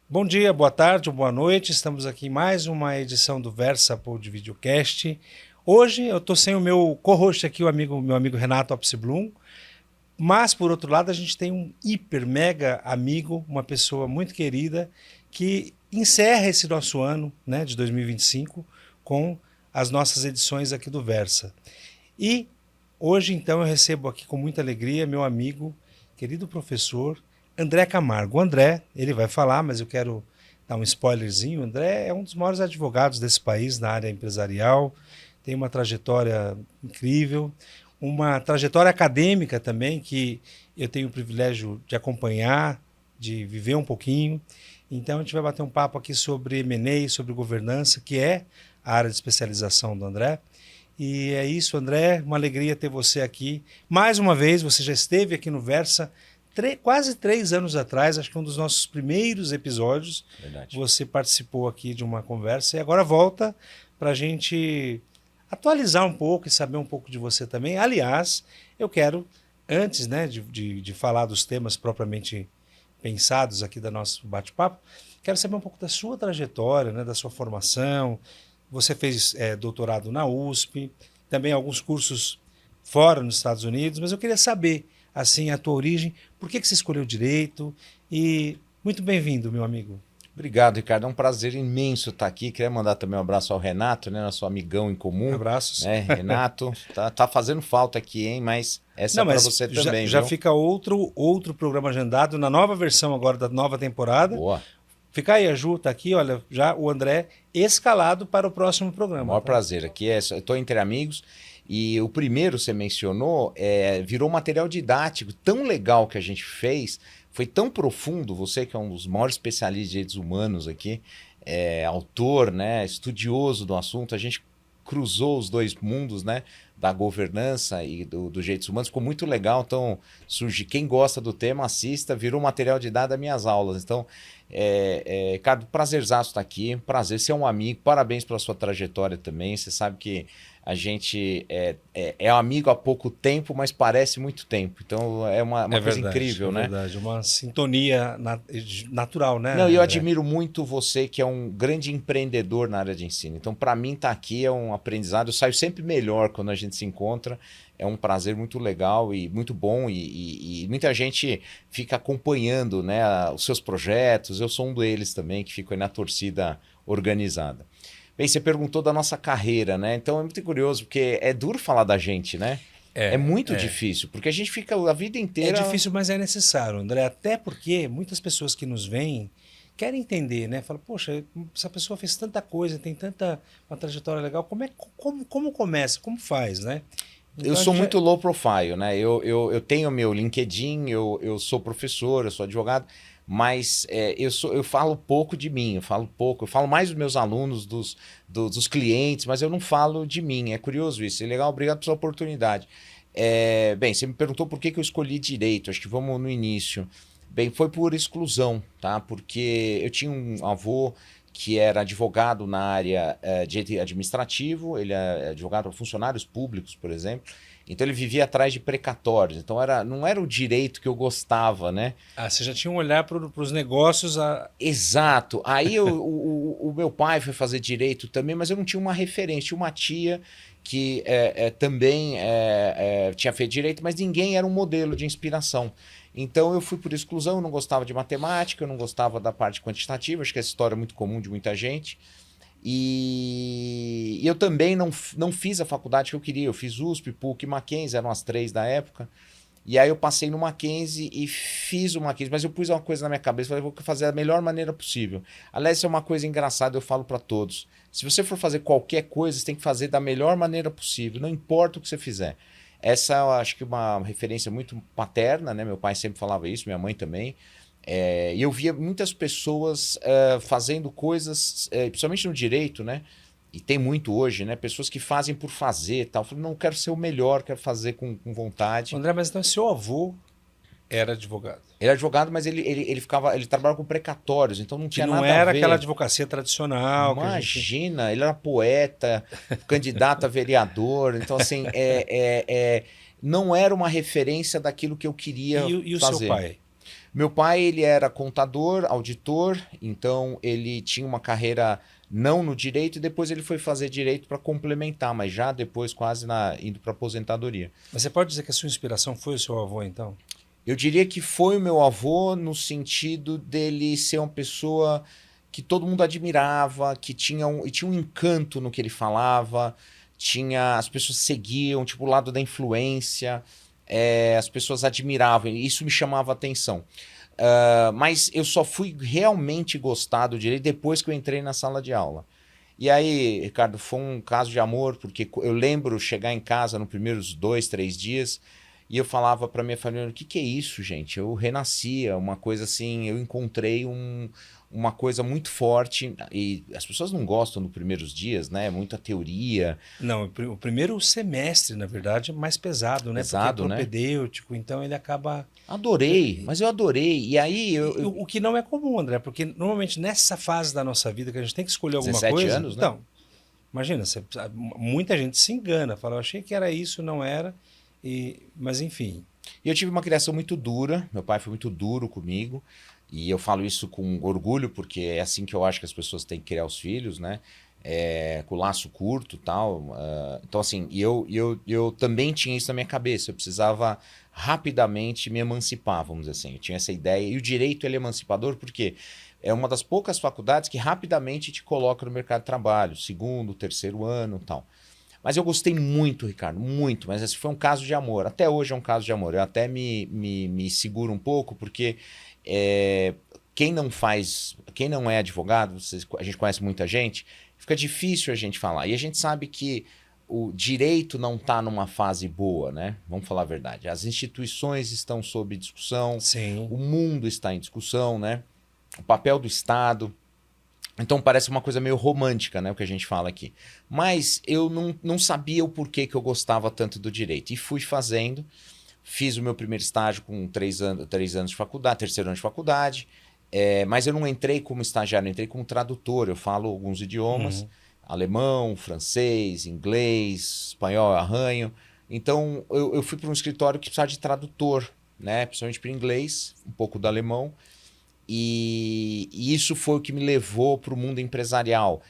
Bom dia, boa tarde ou boa noite. Estamos aqui em mais uma edição do VersaPod Videocast. Hoje eu estou sem o meu co-host aqui, meu amigo Renato Apsblum, mas por outro lado a gente tem um hiper mega amigo, uma pessoa muito querida que encerra esse nosso ano, né, de 2025 com as nossas edições aqui do Versa. E hoje então eu recebo aqui com muita alegria meu amigo, querido professor André Camargo. O André, ele vai falar, mas eu quero dar um spoilerzinho. O André é um dos maiores advogados desse país na área empresarial, tem uma trajetória incrível, uma trajetória acadêmica também, que eu tenho o privilégio de acompanhar, de viver um pouquinho. Então a gente vai bater um papo aqui sobre M&A, sobre governança, que é a área de especialização do André. E é isso, André, uma alegria ter você aqui. Mais uma vez, você já esteve aqui no Versa quase 3 anos atrás, acho que um dos nossos primeiros episódios. Verdade. Você participou aqui de uma conversa e agora volta para a gente atualizar um pouco e saber um pouco de você também. Aliás, eu quero, antes, né, de falar dos temas propriamente pensados aqui do nosso bate-papo, quero saber um pouco da sua trajetória, né, da sua formação. Você fez doutorado na USP, também alguns cursos fora nos Estados Unidos, mas eu queria saber, assim, a tua origem, por que você escolheu direito e muito bem-vindo, meu amigo. Obrigado, Ricardo. É um prazer imenso estar aqui. Queria mandar também um abraço ao Renato, né, nosso amigão em comum. Abraços. Né, Renato, tá fazendo falta aqui, hein? Mas essa Não, é para mas você também, já viu? fica outro programa agendado na nova versão agora da nova temporada. Boa. Fica aí, a Ju tá aqui, olha, já o André escalado para o próximo programa. O maior tá? prazer. Aqui estou entre amigos. E o primeiro, você mencionou, virou material didático tão legal que a gente fez, foi tão profundo, você que é um dos maiores especialistas de direitos humanos aqui, autor, né, estudioso do assunto, a gente cruzou os dois mundos, né, da governança e dos direitos humanos, ficou muito legal. Então, quem gosta do tema, assista, virou material didático das minhas aulas. Então, Ricardo, prazerzaço estar aqui, prazer ser um amigo, parabéns pela sua trajetória também. Você sabe que a gente é amigo há pouco tempo, mas parece muito tempo. Então é uma coisa verdade, incrível, né? É verdade, uma sintonia natural, né, Não, e eu André? admiro muito você, que é um grande empreendedor na área de ensino. Então, para mim, estar aqui é um aprendizado. Eu saio sempre melhor quando a gente se encontra. É um prazer muito legal e muito bom. E muita gente fica acompanhando, né, os seus projetos. Eu sou um deles também, que fico aí na torcida organizada. Bem, você perguntou da nossa carreira, né? Então é muito curioso, porque é duro falar da gente, né? É muito difícil, porque a gente fica a vida inteira... É difícil, mas é necessário, André, até porque muitas pessoas que nos veem querem entender, né? Fala, poxa, essa pessoa fez tanta coisa, tem uma trajetória legal, como começa, como faz, né? Então, Eu sou muito low profile, né? Eu tenho meu LinkedIn, eu sou professor, eu sou advogado, mas eu falo pouco de mim, eu falo mais dos meus alunos, dos clientes, mas eu não falo de mim. É curioso isso, é legal, obrigado pela oportunidade. Bem, você me perguntou por que eu escolhi direito, acho que vamos no início. Bem, foi por exclusão, tá? Porque eu tinha um avô que era advogado na área de administrativo, ele é advogado para funcionários públicos, por exemplo. Então ele vivia atrás de precatórios. Então não era o direito que eu gostava, né? Ah, você já tinha um olhar para os negócios. Exato. Aí o meu pai foi fazer direito também, mas eu não tinha uma referência. Tinha uma tia que também tinha feito direito, mas ninguém era um modelo de inspiração. Então eu fui por exclusão, eu não gostava de matemática, eu não gostava da parte quantitativa, acho que essa história é muito comum de muita gente. E eu também não fiz a faculdade que eu queria, eu fiz USP, PUC e Mackenzie, eram as 3 da época. E aí eu passei no Mackenzie e fiz o Mackenzie, mas eu pus uma coisa na minha cabeça, falei, vou fazer da melhor maneira possil. Aliás, isso é uma coisa engraçada, eu falo para todos. Se você for fazer qualquer coisa, você tem que fazer da melhor maneira possível, não importa o que você fizer. Essa eu acho que é uma referência muito paterna, né? Meu pai sempre falava isso, minha mãe também. E eu via muitas pessoas fazendo coisas, principalmente no direito, né? E tem muito hoje, né? Pessoas que fazem por fazer, tal. Eu falei, não quero ser o melhor, quero fazer com vontade. André, mas então seu avô era advogado? Ele era advogado, mas ele trabalhava com precatórios, então não tinha nada a ver. Não era aquela advocacia tradicional. Imagina, ele era poeta, candidato a vereador, então assim, não era uma referência daquilo que eu queria e o fazer. seu pai? Meu pai, ele era contador, auditor, então ele tinha uma carreira não no direito e depois ele foi fazer direito para complementar, mas já depois indo para aposentadoria. Mas você pode dizer que a sua inspiração foi o seu avô, então? Eu diria que foi o meu avô no sentido dele ser uma pessoa que todo mundo admirava, que tinha um encanto no que ele falava, as pessoas seguiam, tipo o lado da influência, as pessoas admiravam, e isso me chamava a atenção. Mas eu só fui realmente gostar do direito depois que eu entrei na sala de aula. E aí, Ricardo, foi um caso de amor, porque eu lembro chegar em casa nos primeiros 2, 3 dias e eu falava para minha família, o que é isso, gente? Eu renascia, uma coisa assim, eu encontrei uma coisa muito forte e as pessoas não gostam nos primeiros dias, né? Muita teoria. Não, o primeiro semestre, na verdade, é mais pesado, né? Pesado, porque é né? propedêutico, então ele acaba... Adorei, mas eu adorei. E aí... O que não é comum, André, porque normalmente nessa fase da nossa vida que a gente tem que escolher alguma 17 coisa... anos, né? Então, imagina, muita gente se engana, fala, eu achei que era isso, não era, mas enfim... E eu tive uma criação muito dura, meu pai foi muito duro comigo, e eu falo isso com orgulho, porque é assim que eu acho que as pessoas têm que criar os filhos, né? Com o laço curto e tal. Então, assim, eu também tinha isso na minha cabeça, eu precisava rapidamente me emancipar, vamos dizer assim. Eu tinha essa ideia, e o direito ele é emancipador porque é uma das poucas faculdades que rapidamente te coloca no mercado de trabalho, segundo, terceiro ano e tal. Mas eu gostei muito, Ricardo, muito. Mas esse foi um caso de amor. Até hoje é um caso de amor. Eu até me seguro um pouco, porque quem não é advogado, a gente conhece muita gente, fica difícil a gente falar. E a gente sabe que o direito não está numa fase boa, né? Vamos falar a verdade. As instituições estão sob discussão, Sim. o mundo está em discussão, né? O papel do Estado. Então parece uma coisa meio romântica, né, o que a gente fala aqui. Mas eu não sabia o porquê que eu gostava tanto do direito. E fui fazendo, fiz o meu primeiro estágio com 3 anos de faculdade, terceiro ano de faculdade, mas eu não entrei como estagiário, eu entrei como tradutor. Eu falo alguns idiomas, alemão, francês, inglês, espanhol, arranho. Então eu fui para um escritório que precisava de tradutor, né, principalmente para inglês, um pouco do alemão. E isso foi o que me levou para o mundo empresarial.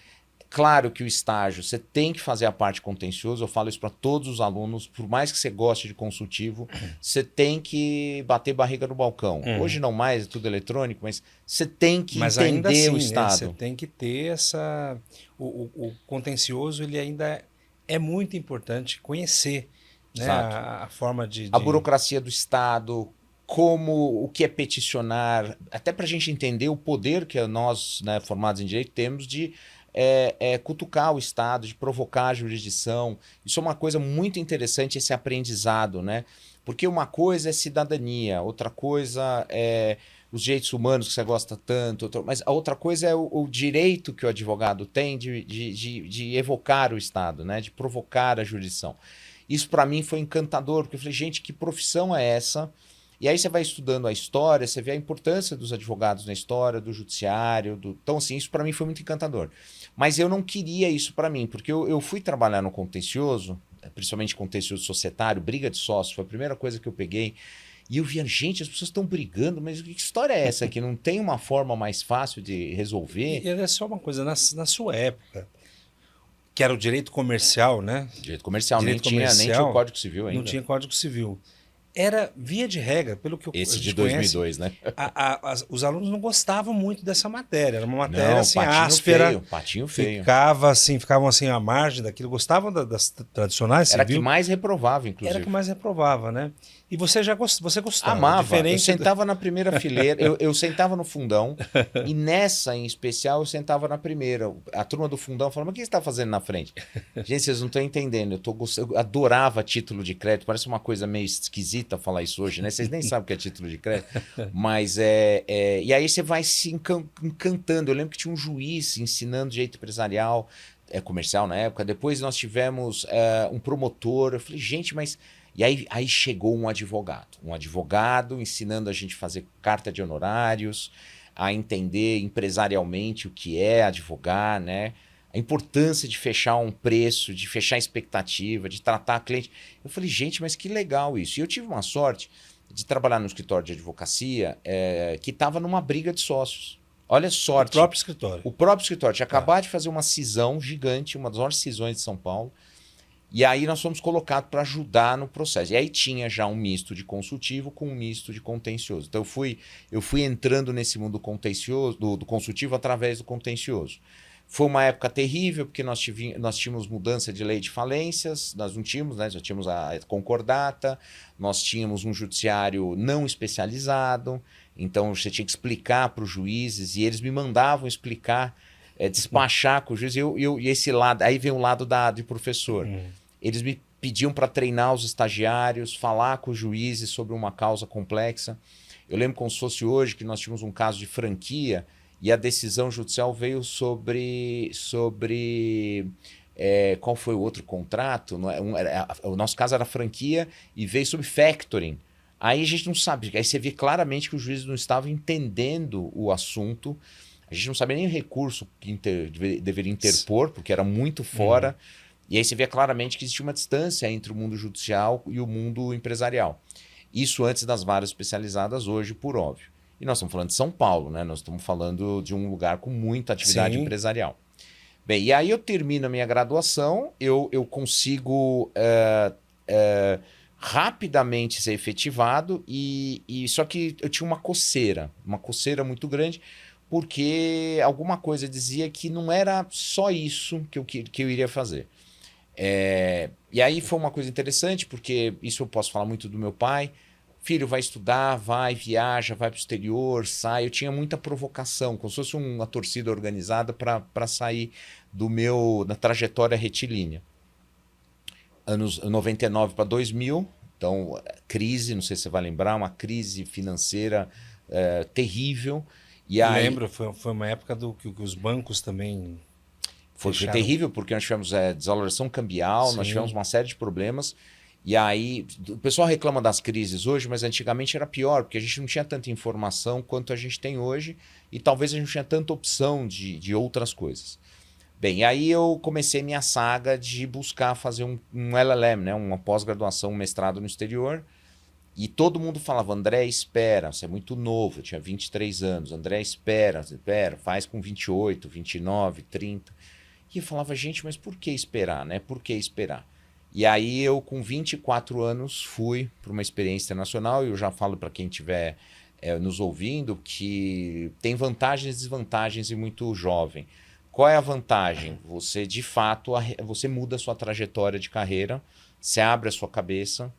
Claro que o estágio, você tem que fazer a parte contenciosa, eu falo isso para todos os alunos, por mais que você goste de consultivo, você tem que bater barriga no balcão. Hoje não mais, é tudo eletrônico, mas você tem que ainda entender assim, o Estado. Né, você tem que ter essa... O contencioso, ele ainda é muito importante conhecer, né, a forma de... A burocracia do Estado, o que é peticionar, até para a gente entender o poder que nós, né, formados em direito, temos de cutucar o Estado, de provocar a jurisdição. Isso é uma coisa muito interessante, esse aprendizado, né? Porque uma coisa é cidadania, outra coisa é os direitos humanos que você gosta tanto, mas a outra coisa é o direito que o advogado tem de evocar o Estado, né? De provocar a jurisdição. Isso para mim foi encantador, porque eu falei, gente, que profissão é essa? E aí você vai estudando a história, você vê a importância dos advogados na história, do judiciário. Então, assim, isso para mim foi muito encantador. Mas eu não queria isso para mim, porque eu fui trabalhar no contencioso, principalmente contencioso societário, briga de sócio, foi a primeira coisa que eu peguei. E eu via, gente, as pessoas estão brigando, mas que história é essa que não tem uma forma mais fácil de resolver? E é só uma coisa, na sua época, que era o direito comercial, né? Direito comercial, nem tinha o Código Civil ainda. Não tinha Código Civil. Era, via de regra, pelo que Esse de 2002, conhece, né? Os alunos não gostavam muito dessa matéria. Era uma matéria não, assim, patinho áspera. Feio, patinho feio. Ficavam assim à margem daquilo. Gostavam das tradicionais, era que mais reprovava, inclusive. Era que mais reprovava, né? E você você gostava. Amava. Eu sentava na primeira fileira, eu sentava no fundão, e nessa em especial eu sentava na primeira. A turma do fundão falava, mas o que você está fazendo na frente? Gente, vocês não estão entendendo. Eu adorava título de crédito, parece uma coisa meio esquisita falar isso hoje, né? Vocês nem sabem o que é título de crédito. Mas e aí você vai se encantando. Eu lembro que tinha um juiz ensinando direito empresarial, comercial na época. Depois nós tivemos um promotor. Eu falei, gente, mas... E aí chegou um advogado ensinando a gente a fazer carta de honorários, a entender empresarialmente o que é advogar, né? A importância de fechar um preço, de fechar a expectativa, de tratar a cliente. Eu falei, gente, mas que legal isso. E eu tive uma sorte de trabalhar no escritório de advocacia que estava numa briga de sócios. Olha a sorte. O próprio escritório. O próprio escritório tinha acabado de fazer uma cisão gigante, uma das maiores cisões de São Paulo. E aí nós fomos colocados para ajudar no processo. E aí tinha já um misto de consultivo com um misto de contencioso. Então eu fui entrando nesse mundo contencioso, do consultivo através do contencioso. Foi uma época terrível, porque nós tínhamos mudança de lei de falências, nós não tínhamos, né? Já tínhamos a concordata, nós tínhamos um judiciário não especializado, então você tinha que explicar para os juízes, e eles me mandavam explicar, despachar com o juiz, e esse lado, aí vem o lado de professor. Eles me pediam para treinar os estagiários, falar com os juízes sobre uma causa complexa. Eu lembro como se fosse hoje que nós tínhamos um caso de franquia, e a decisão judicial veio sobre qual foi o outro contrato? O nosso caso era franquia e veio sobre factoring. Aí a gente não sabe, aí você vê claramente que os juízes não estavam entendendo o assunto, a gente não sabia nem o recurso que deveria interpor, porque era muito fora, e aí você vê claramente que existia uma distância entre o mundo judicial e o mundo empresarial. Isso antes das varas especializadas, hoje, por óbvio. E nós estamos falando de São Paulo, né? Nós estamos falando de um lugar com muita atividade empresarial. Bem, e aí eu termino a minha graduação, eu consigo rapidamente ser efetivado, só que eu tinha uma coceira muito grande, porque alguma coisa dizia que não era só isso que eu iria fazer. E aí foi uma coisa interessante, porque isso eu posso falar muito do meu pai. Filho, vai estudar, vai, viaja, vai para o exterior, sai. Eu tinha muita provocação, como se fosse uma torcida organizada para sair da trajetória retilínea. Anos 99 para 2000, então crise, não sei se você vai lembrar, uma crise financeira terrível. E aí, lembro, foi uma época que os bancos também... Foi terrível, porque nós tivemos desvalorização cambial, nós tivemos uma série de problemas. E aí, o pessoal reclama das crises hoje, mas antigamente era pior, porque a gente não tinha tanta informação quanto a gente tem hoje, e talvez a gente não tinha tanta opção de outras coisas. Bem, aí eu comecei minha saga de buscar fazer um LLM, né? Uma pós-graduação, um mestrado no exterior, e todo mundo falava, André, espera, você é muito novo, eu tinha 23 anos, André, espera, faz com 28, 29, 30. E eu falava, gente, mas por que esperar, né? Por que esperar? E aí eu, com 24 anos, fui para uma experiência internacional, e eu já falo para quem estiver nos ouvindo que tem vantagens e desvantagens e muito jovem. Qual é a vantagem? Você, de fato, você muda a sua trajetória de carreira, você abre a sua cabeça,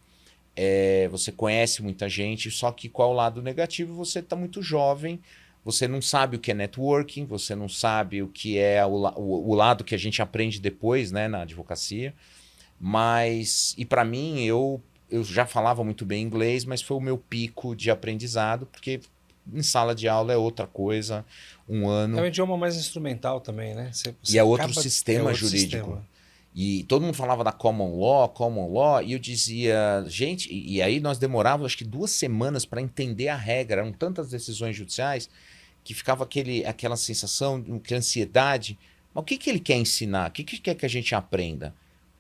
você conhece muita gente, só que qual é o lado negativo? Você está muito jovem, você não sabe o que é networking, você não sabe o que é o lado que a gente aprende depois, né, na advocacia. E para mim, eu já falava muito bem inglês, mas foi o meu pico de aprendizado, porque em sala de aula é outra coisa, um ano... É um idioma mais instrumental também, né? E é outro sistema jurídico. E todo mundo falava da common law, e eu dizia, gente... E aí nós demorávamos, acho que 2 semanas para entender a regra, eram tantas decisões judiciais, que ficava aquela sensação, que ansiedade. Mas o que ele quer ensinar? O que quer que a gente aprenda?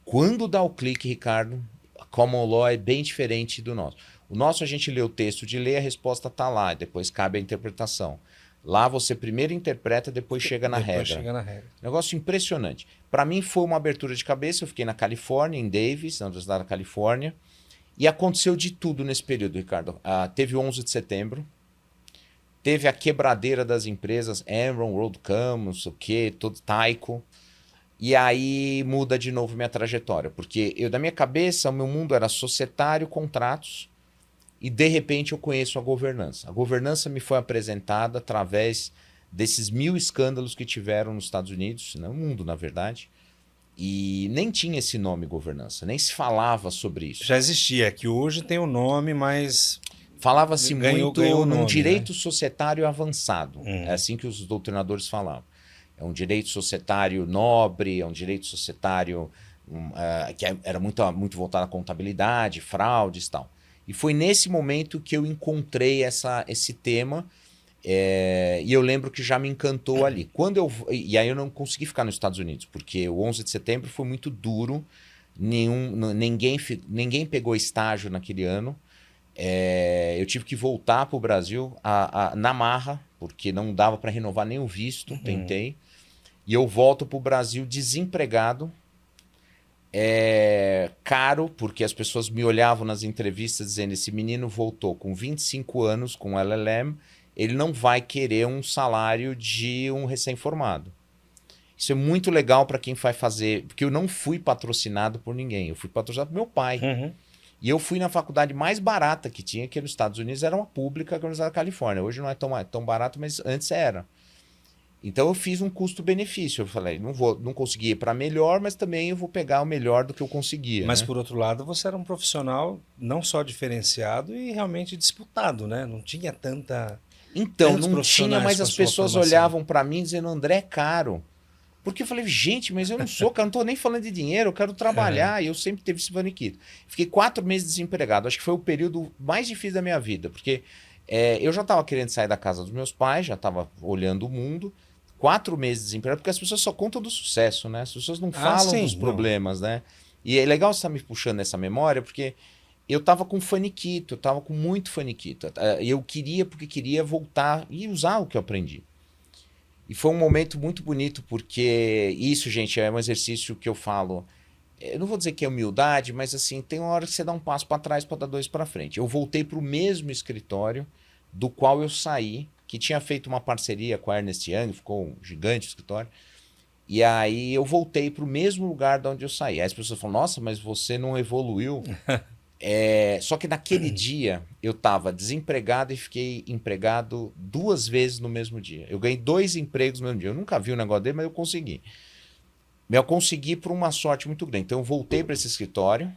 Quando dá o clique, Ricardo, a common law é bem diferente do nosso. O nosso, a gente lê o texto de lei, a resposta está lá, depois cabe a interpretação. Lá você primeiro interpreta, depois chega na regra. Negócio impressionante. Para mim foi uma abertura de cabeça, eu fiquei na Califórnia, em Davis, na Universidade da Califórnia, e aconteceu de tudo nesse período, Ricardo. Teve o 11 de setembro, teve a quebradeira das empresas, Enron, WorldCom, não sei o quê, todo Tyco. E aí muda de novo minha trajetória, porque da minha cabeça, o meu mundo era societário, contratos, e de repente eu conheço a governança. A governança me foi apresentada através desses 1000 escândalos que tiveram nos Estados Unidos, no mundo, na verdade, e nem tinha esse nome governança, nem se falava sobre isso. Já existia, que hoje tem o nome, mas... Falava-se muito num direito, né? Societário avançado, é assim que os doutrinadores falavam. É um direito societário nobre, é um direito societário que era muito voltado à contabilidade, fraudes e tal. E foi nesse momento que eu encontrei esse tema, e eu lembro que já me encantou ali. E aí eu não consegui ficar nos Estados Unidos, porque o 11 de setembro foi muito duro, ninguém pegou estágio naquele ano, Eu tive que voltar para o Brasil na marra, porque não dava para renovar nem o visto, tentei. E eu volto para o Brasil desempregado, caro, porque as pessoas me olhavam nas entrevistas dizendo: esse menino voltou com 25 anos, com LLM, ele não vai querer um salário de um recém-formado. Isso é muito legal para quem vai fazer, porque eu não fui patrocinado por ninguém, eu fui patrocinado por meu pai. E eu fui na faculdade mais barata que tinha, que nos Estados Unidos era uma pública, que era a Universidade da Califórnia. Hoje não é tão barato, mas antes era. Então eu fiz um custo-benefício. Eu falei, não consegui ir para melhor, mas também eu vou pegar o melhor do que eu conseguia. Mas né? por outro lado, você era um profissional não só diferenciado e realmente disputado, né? Não tinha Então, tantos não tinha, profissionais mas com a as sua pessoas formação. olhavam para mim dizendo: André, é caro. Porque eu falei: gente, mas eu não sou, cara, não tô nem falando de dinheiro, eu quero trabalhar. E eu sempre teve esse paniquito. Fiquei 4 meses desempregado. Acho que foi o período mais difícil da minha vida, porque eu já estava querendo sair da casa dos meus pais, já estava olhando o mundo. 4 meses desempregado, porque as pessoas só contam do sucesso, né? As pessoas não falam sim, dos problemas, né? E é legal você estar me puxando essa memória, porque eu tava com faniquito, eu tava com muito faniquito. Eu queria, porque queria voltar e usar o que eu aprendi. E foi um momento muito bonito, porque isso, gente, é um exercício que eu falo. Eu não vou dizer que é humildade, mas assim, tem uma hora que você dá um passo para trás para dar 2 para frente. Eu voltei para o mesmo escritório do qual eu saí, que tinha feito uma parceria com a Ernst Young, ficou um gigante o escritório. E aí eu voltei para o mesmo lugar de onde eu saí. Aí as pessoas falam: nossa, mas você não evoluiu. Só que naquele dia eu estava desempregado e fiquei empregado 2 vezes no mesmo dia. Eu ganhei 2 empregos no mesmo dia. Eu nunca vi o negócio dele, mas eu consegui. Eu consegui por uma sorte muito grande. Então eu voltei para esse escritório,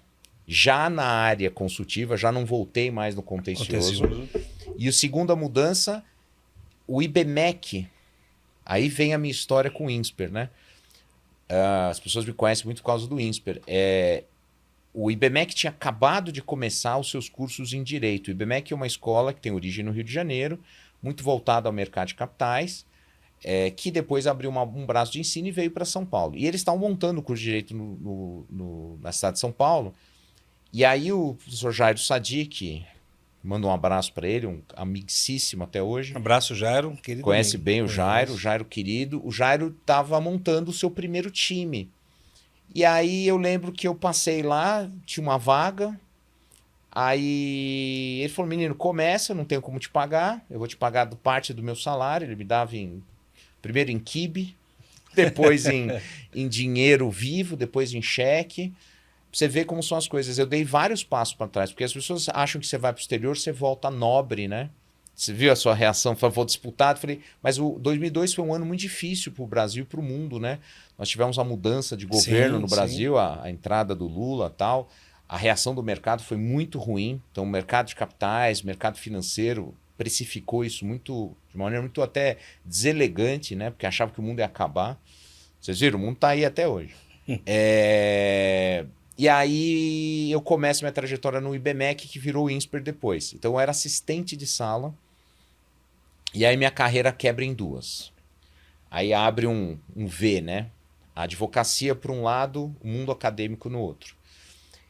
já na área consultiva, já não voltei mais no contencioso. E a segunda mudança, o IBMEC. Aí vem a minha história com o INSPER, né? As pessoas me conhecem muito por causa do INSPER. O IBMEC tinha acabado de começar os seus cursos em Direito. O IBMEC é uma escola que tem origem no Rio de Janeiro, muito voltada ao mercado de capitais, que depois abriu um braço de ensino e veio para São Paulo. E eles estavam montando o curso de Direito na cidade de São Paulo. E aí o professor Jairo Sadiq, manda um abraço para ele, um amicíssimo até hoje. Abraço, Jairo, querido. Conhece bem o Jairo querido. O Jairo estava montando o seu primeiro time. E aí eu lembro que eu passei lá, tinha uma vaga. Aí ele falou: menino, começa, eu não tenho como te pagar. Eu vou te pagar parte do meu salário. Ele me dava primeiro em quibe, depois em dinheiro vivo, depois em cheque. Você vê como são as coisas. Eu dei vários passos para trás, porque as pessoas acham que você vai para o exterior, você volta nobre, né? Você viu a sua reação? Falei: vou disputar. Falei: mas o 2002 foi um ano muito difícil para o Brasil e para o mundo, né? Nós tivemos a mudança de governo no Brasil, a entrada do Lula e tal. A reação do mercado foi muito ruim. Então, o mercado de capitais, mercado financeiro, precificou isso de maneira muito até deselegante, né? Porque achava que o mundo ia acabar. Vocês viram? O mundo está aí até hoje. E aí eu começo minha trajetória no IBMEC, que virou o INSPER depois. Então eu era assistente de sala. E aí minha carreira quebra em 2. Aí abre um V, né? A advocacia por um lado, o mundo acadêmico no outro.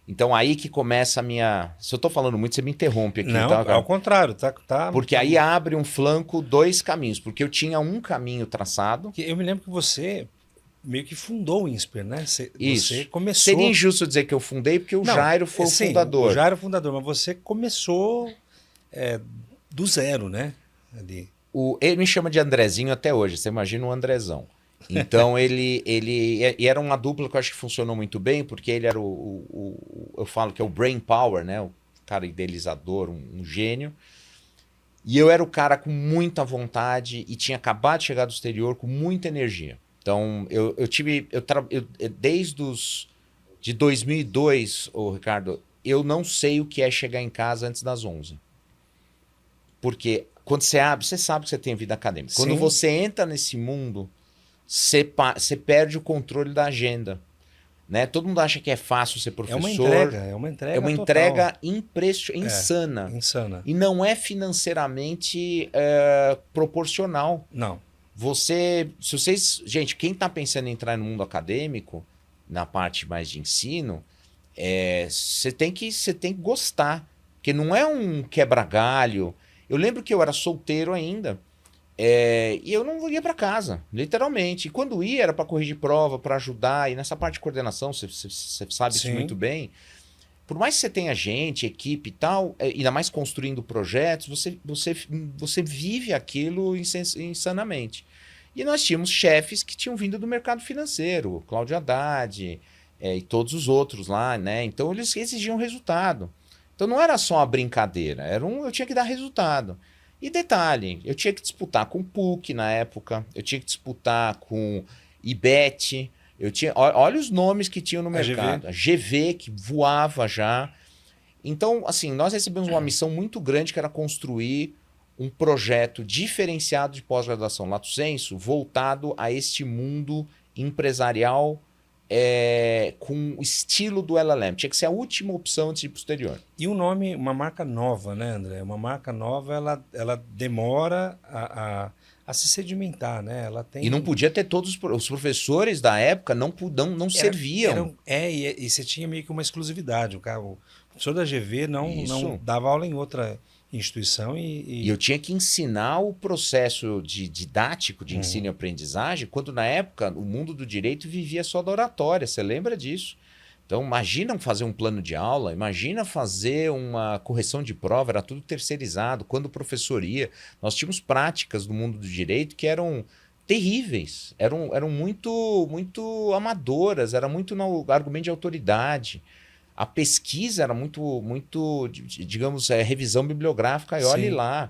Então aí que começa a minha... Se eu tô falando muito, você me interrompe aqui. Não, tá? ao contrário. Porque aí abre um flanco, 2 caminhos. Porque eu tinha um caminho traçado. Eu me lembro que você meio que fundou o INSPER, né? Isso. Você começou... Seria injusto dizer que eu fundei, porque o Jairo foi o fundador. O Jairo é o fundador, mas você começou do zero, né? Ali. Ele me chama de Andrezinho até hoje, você imagina um Andrezão. Então ele era uma dupla que eu acho que funcionou muito bem, porque ele era eu falo que é o brain power, né? O cara idealizador, um gênio. E eu era o cara com muita vontade e tinha acabado de chegar do exterior com muita energia. Então de 2002, Ricardo, eu não sei o que é chegar em casa antes das 11. Porque quando você abre, você sabe que você tem vida acadêmica. Quando você entra nesse mundo, você perde o controle da agenda. Né? Todo mundo acha que é fácil ser professor. É uma entrega É uma total. entrega insana. Insana. E não é financeiramente proporcional. Não. Gente, quem está pensando em entrar no mundo acadêmico, na parte mais de ensino, você tem que gostar. Porque não é um quebra-galho. Eu lembro que eu era solteiro ainda. E eu não ia para casa, literalmente. E quando ia, era para corrigir prova, para ajudar. E nessa parte de coordenação, você sabe isso muito bem. Por mais que você tenha gente, equipe e tal, ainda mais construindo projetos, você vive aquilo insanamente. E nós tínhamos chefes que tinham vindo do mercado financeiro, Cláudio Haddad e todos os outros lá, né? Então eles exigiam resultado. Então não era só uma brincadeira, eu tinha que dar resultado. E detalhe, eu tinha que disputar com PUC na época, eu tinha que disputar com IBET, olha os nomes que tinham no mercado. A GV, que voava já. Então, assim, nós recebemos uma missão muito grande que era construir um projeto diferenciado de pós-graduação lato sensu, voltado a este mundo empresarial com o estilo do LLM. Tinha que ser a última opção antes de ir para o exterior. E um nome, uma marca nova, né, André? Uma marca nova, ela demora a se sedimentar, né? Ela tem... E não podia ter todos os professores da época, não serviam. E você tinha meio que uma exclusividade. O professor da GV não dava aula em outra instituição e eu tinha que ensinar o processo didático de ensino e aprendizagem, quando na época o mundo do direito vivia só da oratória. Você lembra disso? Então, imagina fazer um plano de aula, imagina fazer uma correção de prova, era tudo terceirizado. Quando o professor ia, nós tínhamos práticas do mundo do direito que eram terríveis, eram muito, muito amadoras, era muito no argumento de autoridade. A pesquisa era muito, digamos, revisão bibliográfica, e olhe lá.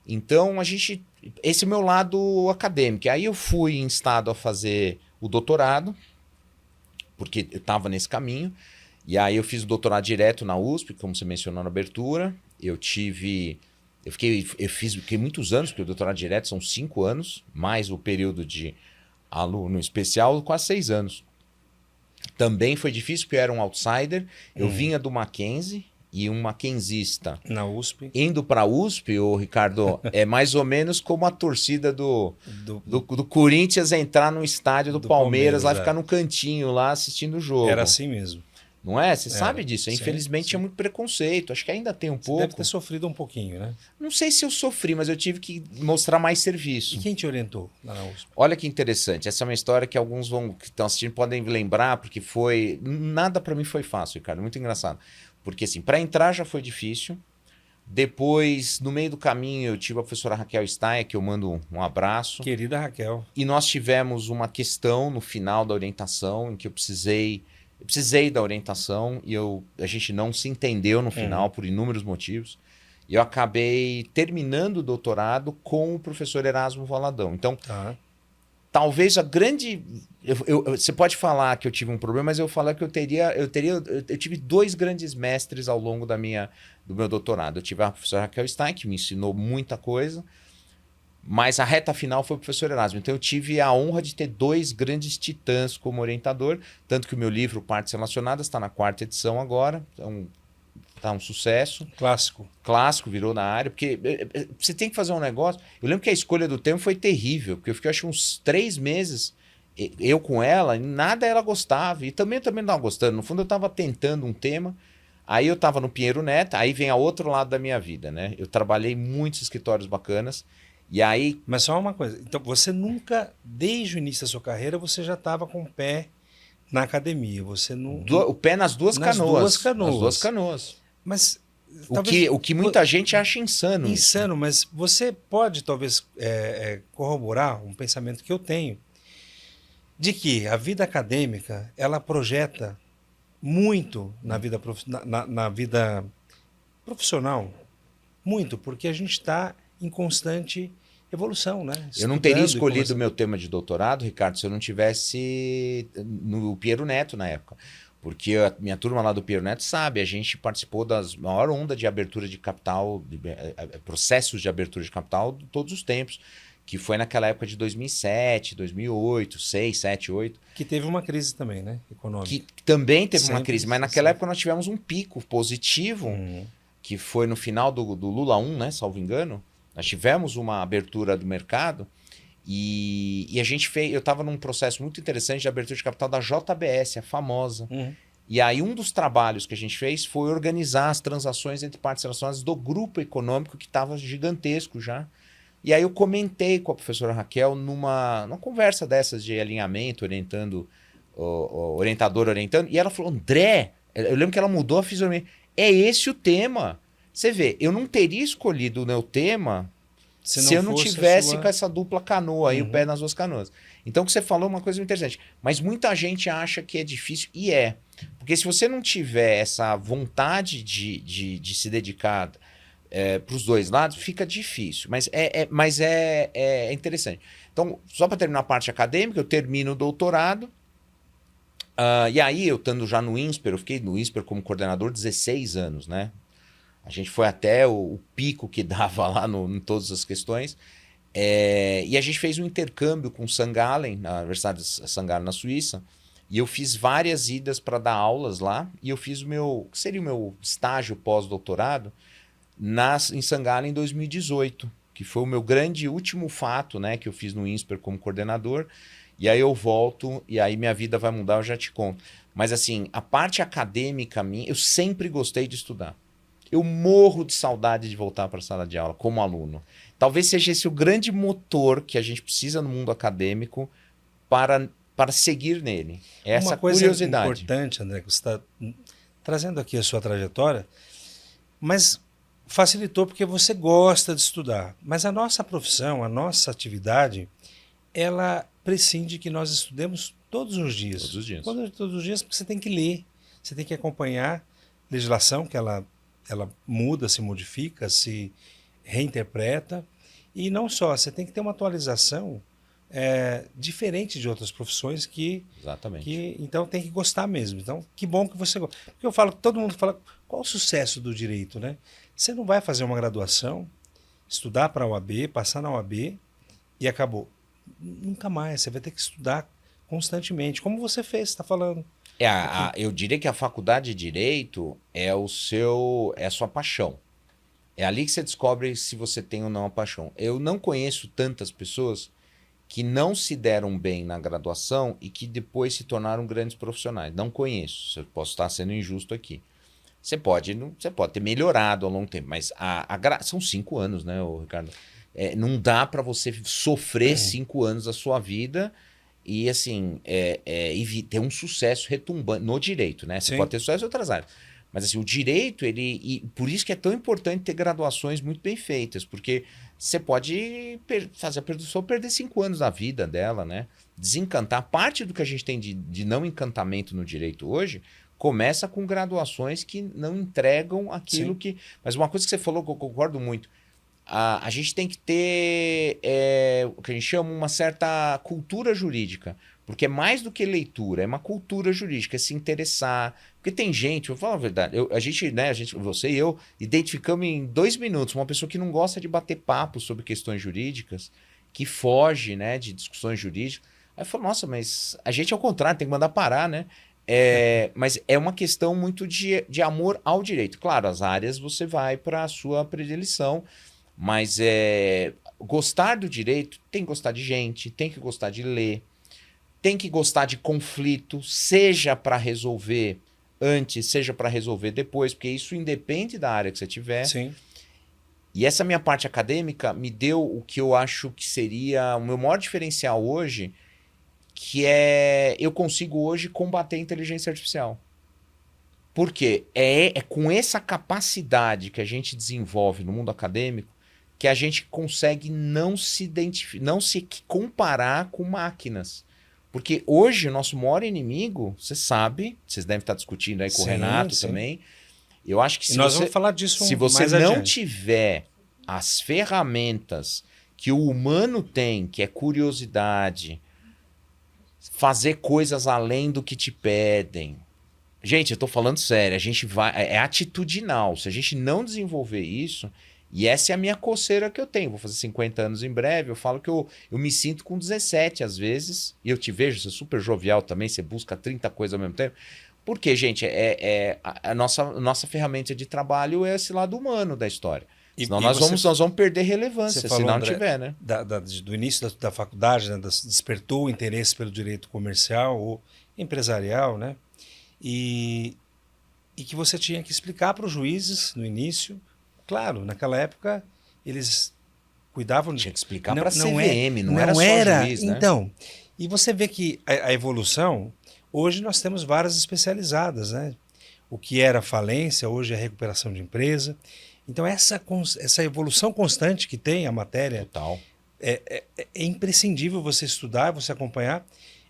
Então, esse é o meu lado acadêmico. Aí eu fui instado a fazer o doutorado, porque eu estava nesse caminho, e aí eu fiz o doutorado direto na USP, como você mencionou na abertura. Fiquei muitos anos, porque o doutorado direto são 5 anos, mais o período de aluno especial, quase 6 anos. Também foi difícil, porque eu era um outsider, eu vinha do Mackenzie, e um mackenzista na USP. Indo para a USP, o Ricardo, é mais ou menos como a torcida do Corinthians entrar no estádio do Palmeiras, lá ficar no cantinho lá assistindo o jogo. Era assim mesmo. Não é? Você sabe disso. Infelizmente tinha muito preconceito. Acho que ainda tem um pouco. Deve ter sofrido um pouquinho, né? Não sei se eu sofri, mas eu tive que mostrar mais serviço. E quem te orientou lá na USP? Olha que interessante. Essa é uma história que alguns que estão assistindo podem lembrar, porque nada para mim foi fácil, Ricardo. Muito engraçado. Porque assim, para entrar já foi difícil. Depois, no meio do caminho, eu tive a professora Raquel Stein, que eu mando um abraço. Querida Raquel. E nós tivemos uma questão no final da orientação, em que eu precisei da orientação e a gente não se entendeu no final por inúmeros motivos. E eu acabei terminando o doutorado com o professor Erasmo Valadão. Então, talvez a grande... você pode falar que eu tive um problema, mas eu falo que eu tive 2 grandes mestres ao longo do meu doutorado. Eu tive a professora Raquel Stein, que me ensinou muita coisa, mas a reta final foi o professor Erasmo. Então eu tive a honra de ter 2 grandes titãs como orientador, tanto que o meu livro Partes Relacionadas está na 4ª edição agora, então tá um sucesso. Clássico, virou na área, porque você tem que fazer um negócio. Eu lembro que a escolha do tema foi terrível, porque eu fiquei acho uns 3 meses eu com ela, e nada ela gostava, e também não estava gostando. No fundo eu estava tentando um tema, aí eu estava no Pinheiro Neto, aí vem a outro lado da minha vida, né? Eu trabalhei em muitos escritórios bacanas. E aí... Mas só uma coisa, então você nunca, desde o início da sua carreira, você já estava com o pé na academia, você não... O pé nas duas canoas. Nas duas canoas. Mas... O que muita gente acha insano. Insano, mas você pode talvez corroborar um pensamento que eu tenho, de que a vida acadêmica, ela projeta muito na vida profissional, muito, porque a gente está em constante evolução, né? Eu não teria escolhido o meu tema de doutorado, Ricardo, se eu não tivesse no Pinheiro Neto na época. Porque a minha turma lá do Pinheiro Neto sabe, a gente participou das maior onda de abertura de capital, processos de abertura de capital de todos os tempos, que foi naquela época de 2007, 2008, 2006, 2007, 2008. Que teve uma crise também, né? Econômica. Que também teve uma crise, mas naquela época nós tivemos um pico positivo, que foi no final do Lula 1, né, salvo engano. Nós tivemos uma abertura do mercado e a gente fez... Eu estava num processo muito interessante de abertura de capital da JBS, a famosa. E aí um dos trabalhos que a gente fez foi organizar as transações entre partes relacionadas do grupo econômico que estava gigantesco já. E aí eu comentei com a professora Raquel numa conversa dessas de alinhamento, orientando, o orientador orientando, e ela falou, André, eu lembro que ela mudou a fisionomia, é esse o tema. Você vê, eu não teria escolhido o meu tema se eu não tivesse com essa dupla canoa aí, o pé nas duas canoas. Então o que você falou é uma coisa interessante. Mas muita gente acha que é difícil, e é. Porque se você não tiver essa vontade de se dedicar para os dois lados, fica difícil. Mas é interessante. Então, só para terminar a parte acadêmica, eu termino o doutorado. E aí, eu estando já no INSPER, eu fiquei no INSPER como coordenador 16 anos, né? A gente foi até o pico que dava lá em todas as questões. E a gente fez um intercâmbio com o St. Gallen, na Universidade de St. Gallen, na Suíça. E eu fiz várias idas para dar aulas lá. E eu fiz que seria o meu estágio pós-doutorado em St. Gallen em 2018, que foi o meu grande último fato, né, que eu fiz no INSPER como coordenador. E aí eu volto, e aí minha vida vai mudar, eu já te conto. Mas assim, a parte acadêmica minha, eu sempre gostei de estudar. Eu morro de saudade de voltar para a sala de aula como aluno. Talvez seja esse o grande motor que a gente precisa no mundo acadêmico para seguir nele. Essa curiosidade. Uma coisa importante, André, que você está trazendo aqui a sua trajetória, mas facilitou porque você gosta de estudar. Mas a nossa profissão, a nossa atividade, ela prescinde que nós estudemos todos os dias. Todos os dias. Todos os dias, porque você tem que ler, você tem que acompanhar legislação, que ela muda, se modifica, se reinterpreta. E não só, você tem que ter uma atualização diferente de outras profissões Exatamente. então tem que gostar mesmo. Então, que bom que você gosta. Porque eu falo, todo mundo fala, qual o sucesso do direito, né? Você não vai fazer uma graduação, estudar para a OAB, passar na OAB e acabou. Nunca mais, você vai ter que estudar constantemente, como você fez, está falando. Eu diria que a faculdade de Direito é a sua paixão. É ali que você descobre se você tem ou não a paixão. Eu não conheço tantas pessoas que não se deram bem na graduação e que depois se tornaram grandes profissionais. Não conheço. Eu posso estar sendo injusto aqui. Você pode ter melhorado ao longo do tempo, mas são 5 anos, né, Ricardo? Não dá para você sofrer 5 anos da sua vida e assim e ter um sucesso retumbante no direito, né? Você Sim. pode ter sucesso em outras áreas. Mas assim, o direito, e por isso que é tão importante ter graduações muito bem feitas, porque você pode fazer a pessoa perder 5 anos da vida dela, né? Desencantar. Parte do que a gente tem de não encantamento no direito hoje começa com graduações que não entregam aquilo. Sim. Que... Mas uma coisa que você falou que eu concordo muito, a gente tem que ter o que a gente chama uma certa cultura jurídica, porque é mais do que leitura, é uma cultura jurídica, é se interessar. Porque tem gente, vou falar a verdade, você e eu, identificamos em 2 minutos uma pessoa que não gosta de bater papo sobre questões jurídicas, que foge, né, de discussões jurídicas. Aí eu falo, nossa, mas a gente é o contrário, tem que mandar parar, né? Mas é uma questão muito de amor ao direito. Claro, as áreas você vai para a sua predileção, mas gostar do direito tem que gostar de gente, tem que gostar de ler, tem que gostar de conflito, seja para resolver antes, seja para resolver depois, porque isso independe da área que você tiver. Sim. E essa minha parte acadêmica me deu o que eu acho que seria o meu maior diferencial hoje, que eu consigo hoje combater a inteligência artificial. Por quê? É com essa capacidade que a gente desenvolve no mundo acadêmico que a gente consegue não se comparar com máquinas. Porque hoje o nosso maior inimigo, você sabe, vocês devem estar discutindo aí com o Renato também. Eu acho que nós vamos falar disso se você mais não adiante. tiver as ferramentas que o humano tem, que é curiosidade, fazer coisas além do que te pedem. Gente, eu tô falando sério, a gente vai. É atitudinal. Se a gente não desenvolver isso, e essa é a minha coceira que eu tenho. Vou fazer 50 anos em breve, eu falo que eu me sinto com 17 às vezes, e eu te vejo, você é super jovial também, você busca 30 coisas ao mesmo tempo. Porque, gente, a nossa ferramenta de trabalho é esse lado humano da história. Senão nós vamos perder relevância, se não tiver, né? Do início da faculdade, né, despertou o interesse pelo direito comercial ou empresarial, né? e, e que você tinha que explicar para os juízes no início. Claro, naquela época eles cuidavam de... Tinha que explicar Não, para a não CVM, é, não era não só era. juiz, né? Então, e você vê que a evolução, hoje nós temos várias especializadas, né? O que era falência, hoje é recuperação de empresa. Então, essa evolução constante que tem a matéria, Total. é imprescindível você estudar, você acompanhar.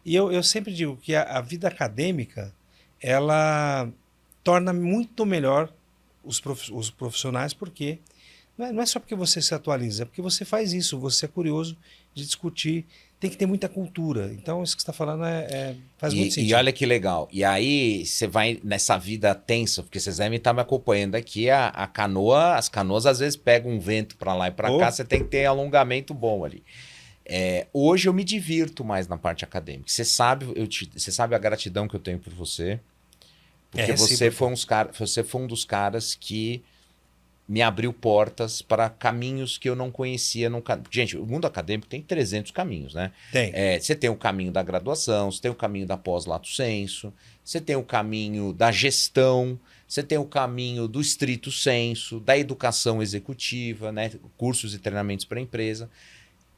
E eu sempre digo que a vida acadêmica, ela torna muito melhor os profissionais, porque não é só porque você se atualiza, é porque você faz isso, você é curioso de discutir, tem que ter muita cultura. Então, isso que você está falando faz muito sentido. E olha que legal. E aí você vai nessa vida tensa, porque vocês devem estar me acompanhando aqui, a canoa, as canoas às vezes pegam um vento para lá e para cá, você tem que ter alongamento bom ali. Hoje eu me divirto mais na parte acadêmica. Você sabe, você sabe a gratidão que eu tenho por você, porque você foi um dos caras que me abriu portas para caminhos que eu não conhecia. Gente, o mundo acadêmico tem 300 caminhos, né? Tem. Você tem o caminho da graduação, você tem o caminho da pós-lato sensu, você tem o caminho da gestão, você tem o caminho do estrito sensu, da educação executiva, né? Cursos e treinamentos para a empresa.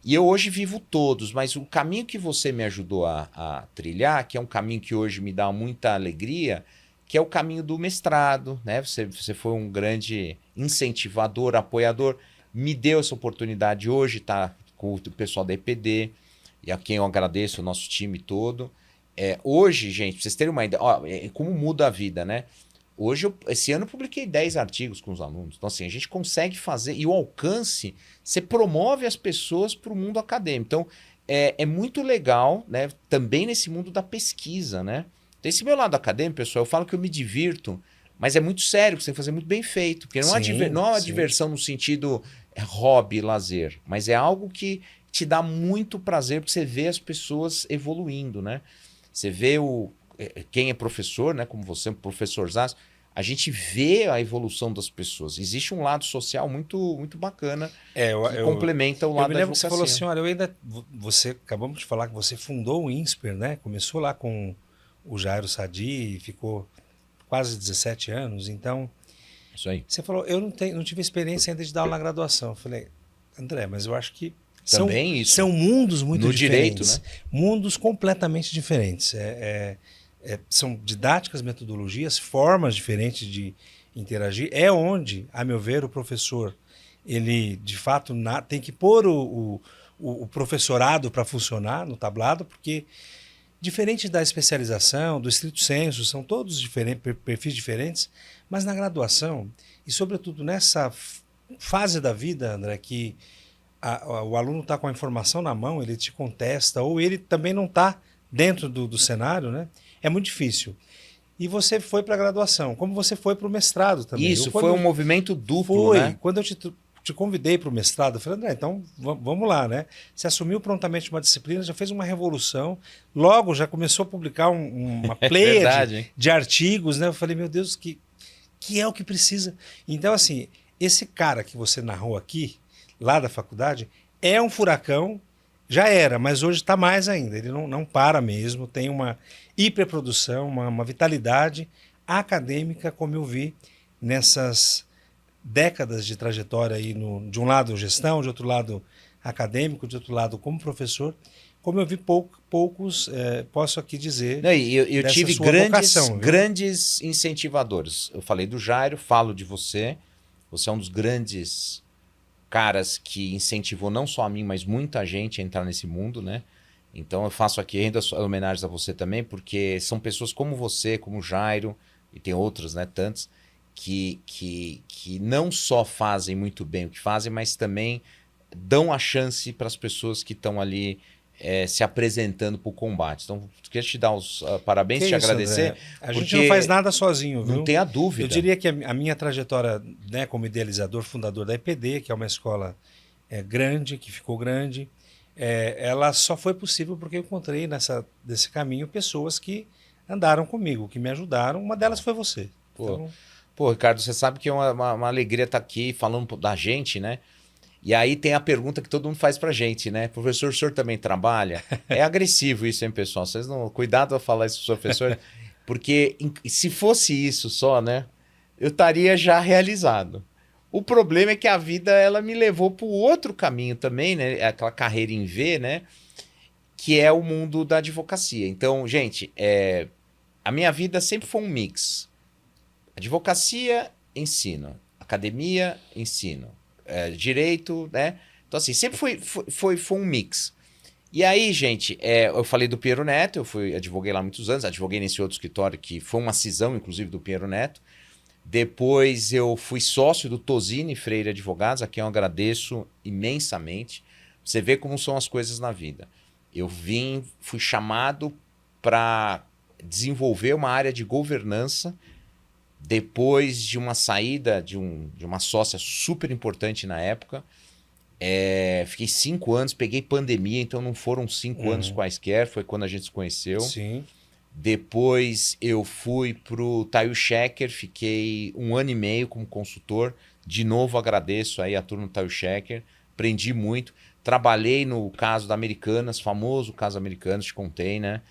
E eu hoje vivo todos, mas o caminho que você me ajudou a trilhar, que é um caminho que hoje me dá muita alegria, que é o caminho do mestrado, né? Você foi um grande incentivador, apoiador, me deu essa oportunidade hoje, tá com o pessoal da EPD, e a quem eu agradeço, o nosso time todo. Hoje, gente, pra vocês terem uma ideia, como muda a vida, né? Hoje, esse ano eu publiquei 10 artigos com os alunos. Então, assim, a gente consegue fazer, e o alcance, você promove as pessoas para o mundo acadêmico. Então, é muito legal, né? Também nesse mundo da pesquisa, né? Esse meu lado acadêmico, pessoal, eu falo que eu me divirto, mas é muito sério, que você tem que fazer muito bem feito. Porque não é uma diversão no sentido hobby, lazer, mas é algo que te dá muito prazer, porque você vê as pessoas evoluindo, né? Você vê quem é professor, né? Como você, professor Zaz, a gente vê a evolução das pessoas. Existe um lado social muito, muito bacana que complementa o lado da advocacia. Eu me lembro que você falou assim, olha, você acabamos de falar que você fundou o INSPER, né? Começou lá com o Jairo Sadi, ficou quase 17 anos, então... Isso aí. Você falou, eu não tive experiência ainda de dar aula na graduação. Eu falei, André, mas eu acho que são mundos muito diferentes. No direito, né? Mundos completamente diferentes. São didáticas, metodologias, formas diferentes de interagir. É onde, a meu ver, o professor, ele, de fato, tem que pôr o professorado para funcionar no tablado, porque... Diferente da especialização, do estrito sensu, são todos perfis diferentes, mas na graduação, e sobretudo nessa fase da vida, André, que o aluno está com a informação na mão, ele te contesta, ou ele também não está dentro do cenário, né? É muito difícil. E você foi para a graduação, como você foi para o mestrado também. Isso, foi um movimento duplo, né? Quando eu te convidei para o mestrado, eu falei, André, então vamos lá, né? Você assumiu prontamente uma disciplina, já fez uma revolução, logo já começou a publicar uma pleia de artigos, né? Eu falei, meu Deus, que é o que precisa. Então, assim, esse cara que você narrou aqui, lá da faculdade, é um furacão, já era, mas hoje está mais ainda. Ele não para mesmo, tem uma hiperprodução, uma vitalidade acadêmica, como eu vi nessas décadas de trajetória aí, de um lado gestão, de outro lado acadêmico, de outro lado como professor, como eu vi poucos, posso aqui dizer. Não, eu tive grandes incentivadores. Eu falei do Jairo, falo de você. Você é um dos grandes caras que incentivou não só a mim, mas muita gente a entrar nesse mundo, né? Então eu faço aqui ainda homenagens a você também, porque são pessoas como você, como o Jairo, e tem outros, né, tantos, que não só fazem muito bem o que fazem, mas também dão a chance para as pessoas que estão ali se apresentando para o combate. Então, queria te dar os parabéns, te agradecer. André? A gente não faz nada sozinho, viu? Não tenha dúvida. Eu diria que a minha trajetória, né, como idealizador, fundador da EPD, que é uma escola grande, que ficou grande, ela só foi possível porque eu encontrei nesse caminho pessoas que andaram comigo, que me ajudaram. Uma delas foi você. Pô, Ricardo, você sabe que é uma alegria estar aqui falando da gente, né? E aí tem a pergunta que todo mundo faz pra gente, né? Professor, o senhor também trabalha? É agressivo isso, hein, pessoal? Vocês não... Cuidado a falar isso pro professor. Porque se fosse isso só, né? Eu estaria já realizado. O problema é que a vida ela me levou para o outro caminho também, né? Aquela carreira em V, né? Que é o mundo da advocacia. Então, gente, a minha vida sempre foi um mix. Advocacia, ensino. Academia, ensino. Direito, né? Então, assim, sempre foi um mix. E aí, gente, eu falei do Piero Neto, advoguei lá há muitos anos, advoguei nesse outro escritório que foi uma cisão, inclusive, do Piero Neto. Depois eu fui sócio do Tosini Freire Advogados, a quem eu agradeço imensamente. Você vê como são as coisas na vida. Eu fui chamado para desenvolver uma área de governança depois de uma saída de uma sócia super importante na época. Fiquei 5 anos, peguei pandemia, então não foram 5 anos quaisquer, foi quando a gente se conheceu. Sim. Depois eu fui para o Tayo Shecker, fiquei 1 ano e meio como consultor. De novo agradeço aí a turma do Tayo Shecker, aprendi muito. Trabalhei no caso da Americanas, famoso caso Americanas, te contei, né?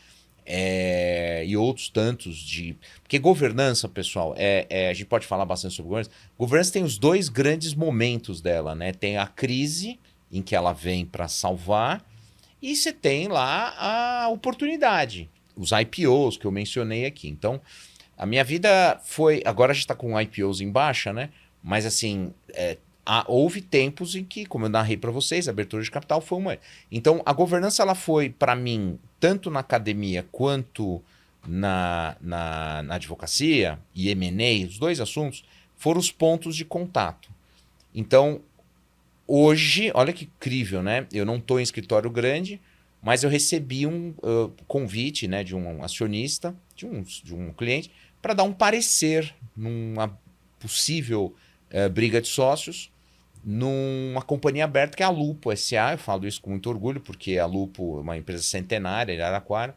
E outros tantos Porque governança, pessoal, a gente pode falar bastante sobre governança. Governança tem os 2 grandes momentos dela, né? Tem a crise, em que ela vem para salvar, e você tem lá a oportunidade. Os IPOs que eu mencionei aqui. Então, a minha vida foi... Agora a gente está com IPOs em baixa, né? Mas, assim, houve tempos em que, como eu narrei para vocês, a abertura de capital foi uma... Então, a governança, ela foi, para mim, tanto na academia quanto na advocacia e M&A, os 2 assuntos, foram os pontos de contato. Então, hoje, olha que incrível, né? Eu não estou em escritório grande, mas eu recebi um convite, né, de um acionista, de um cliente, para dar um parecer numa possível briga de sócios numa companhia aberta que é a Lupo S.A. Eu falo isso com muito orgulho, porque a Lupo é uma empresa centenária em Araraquara.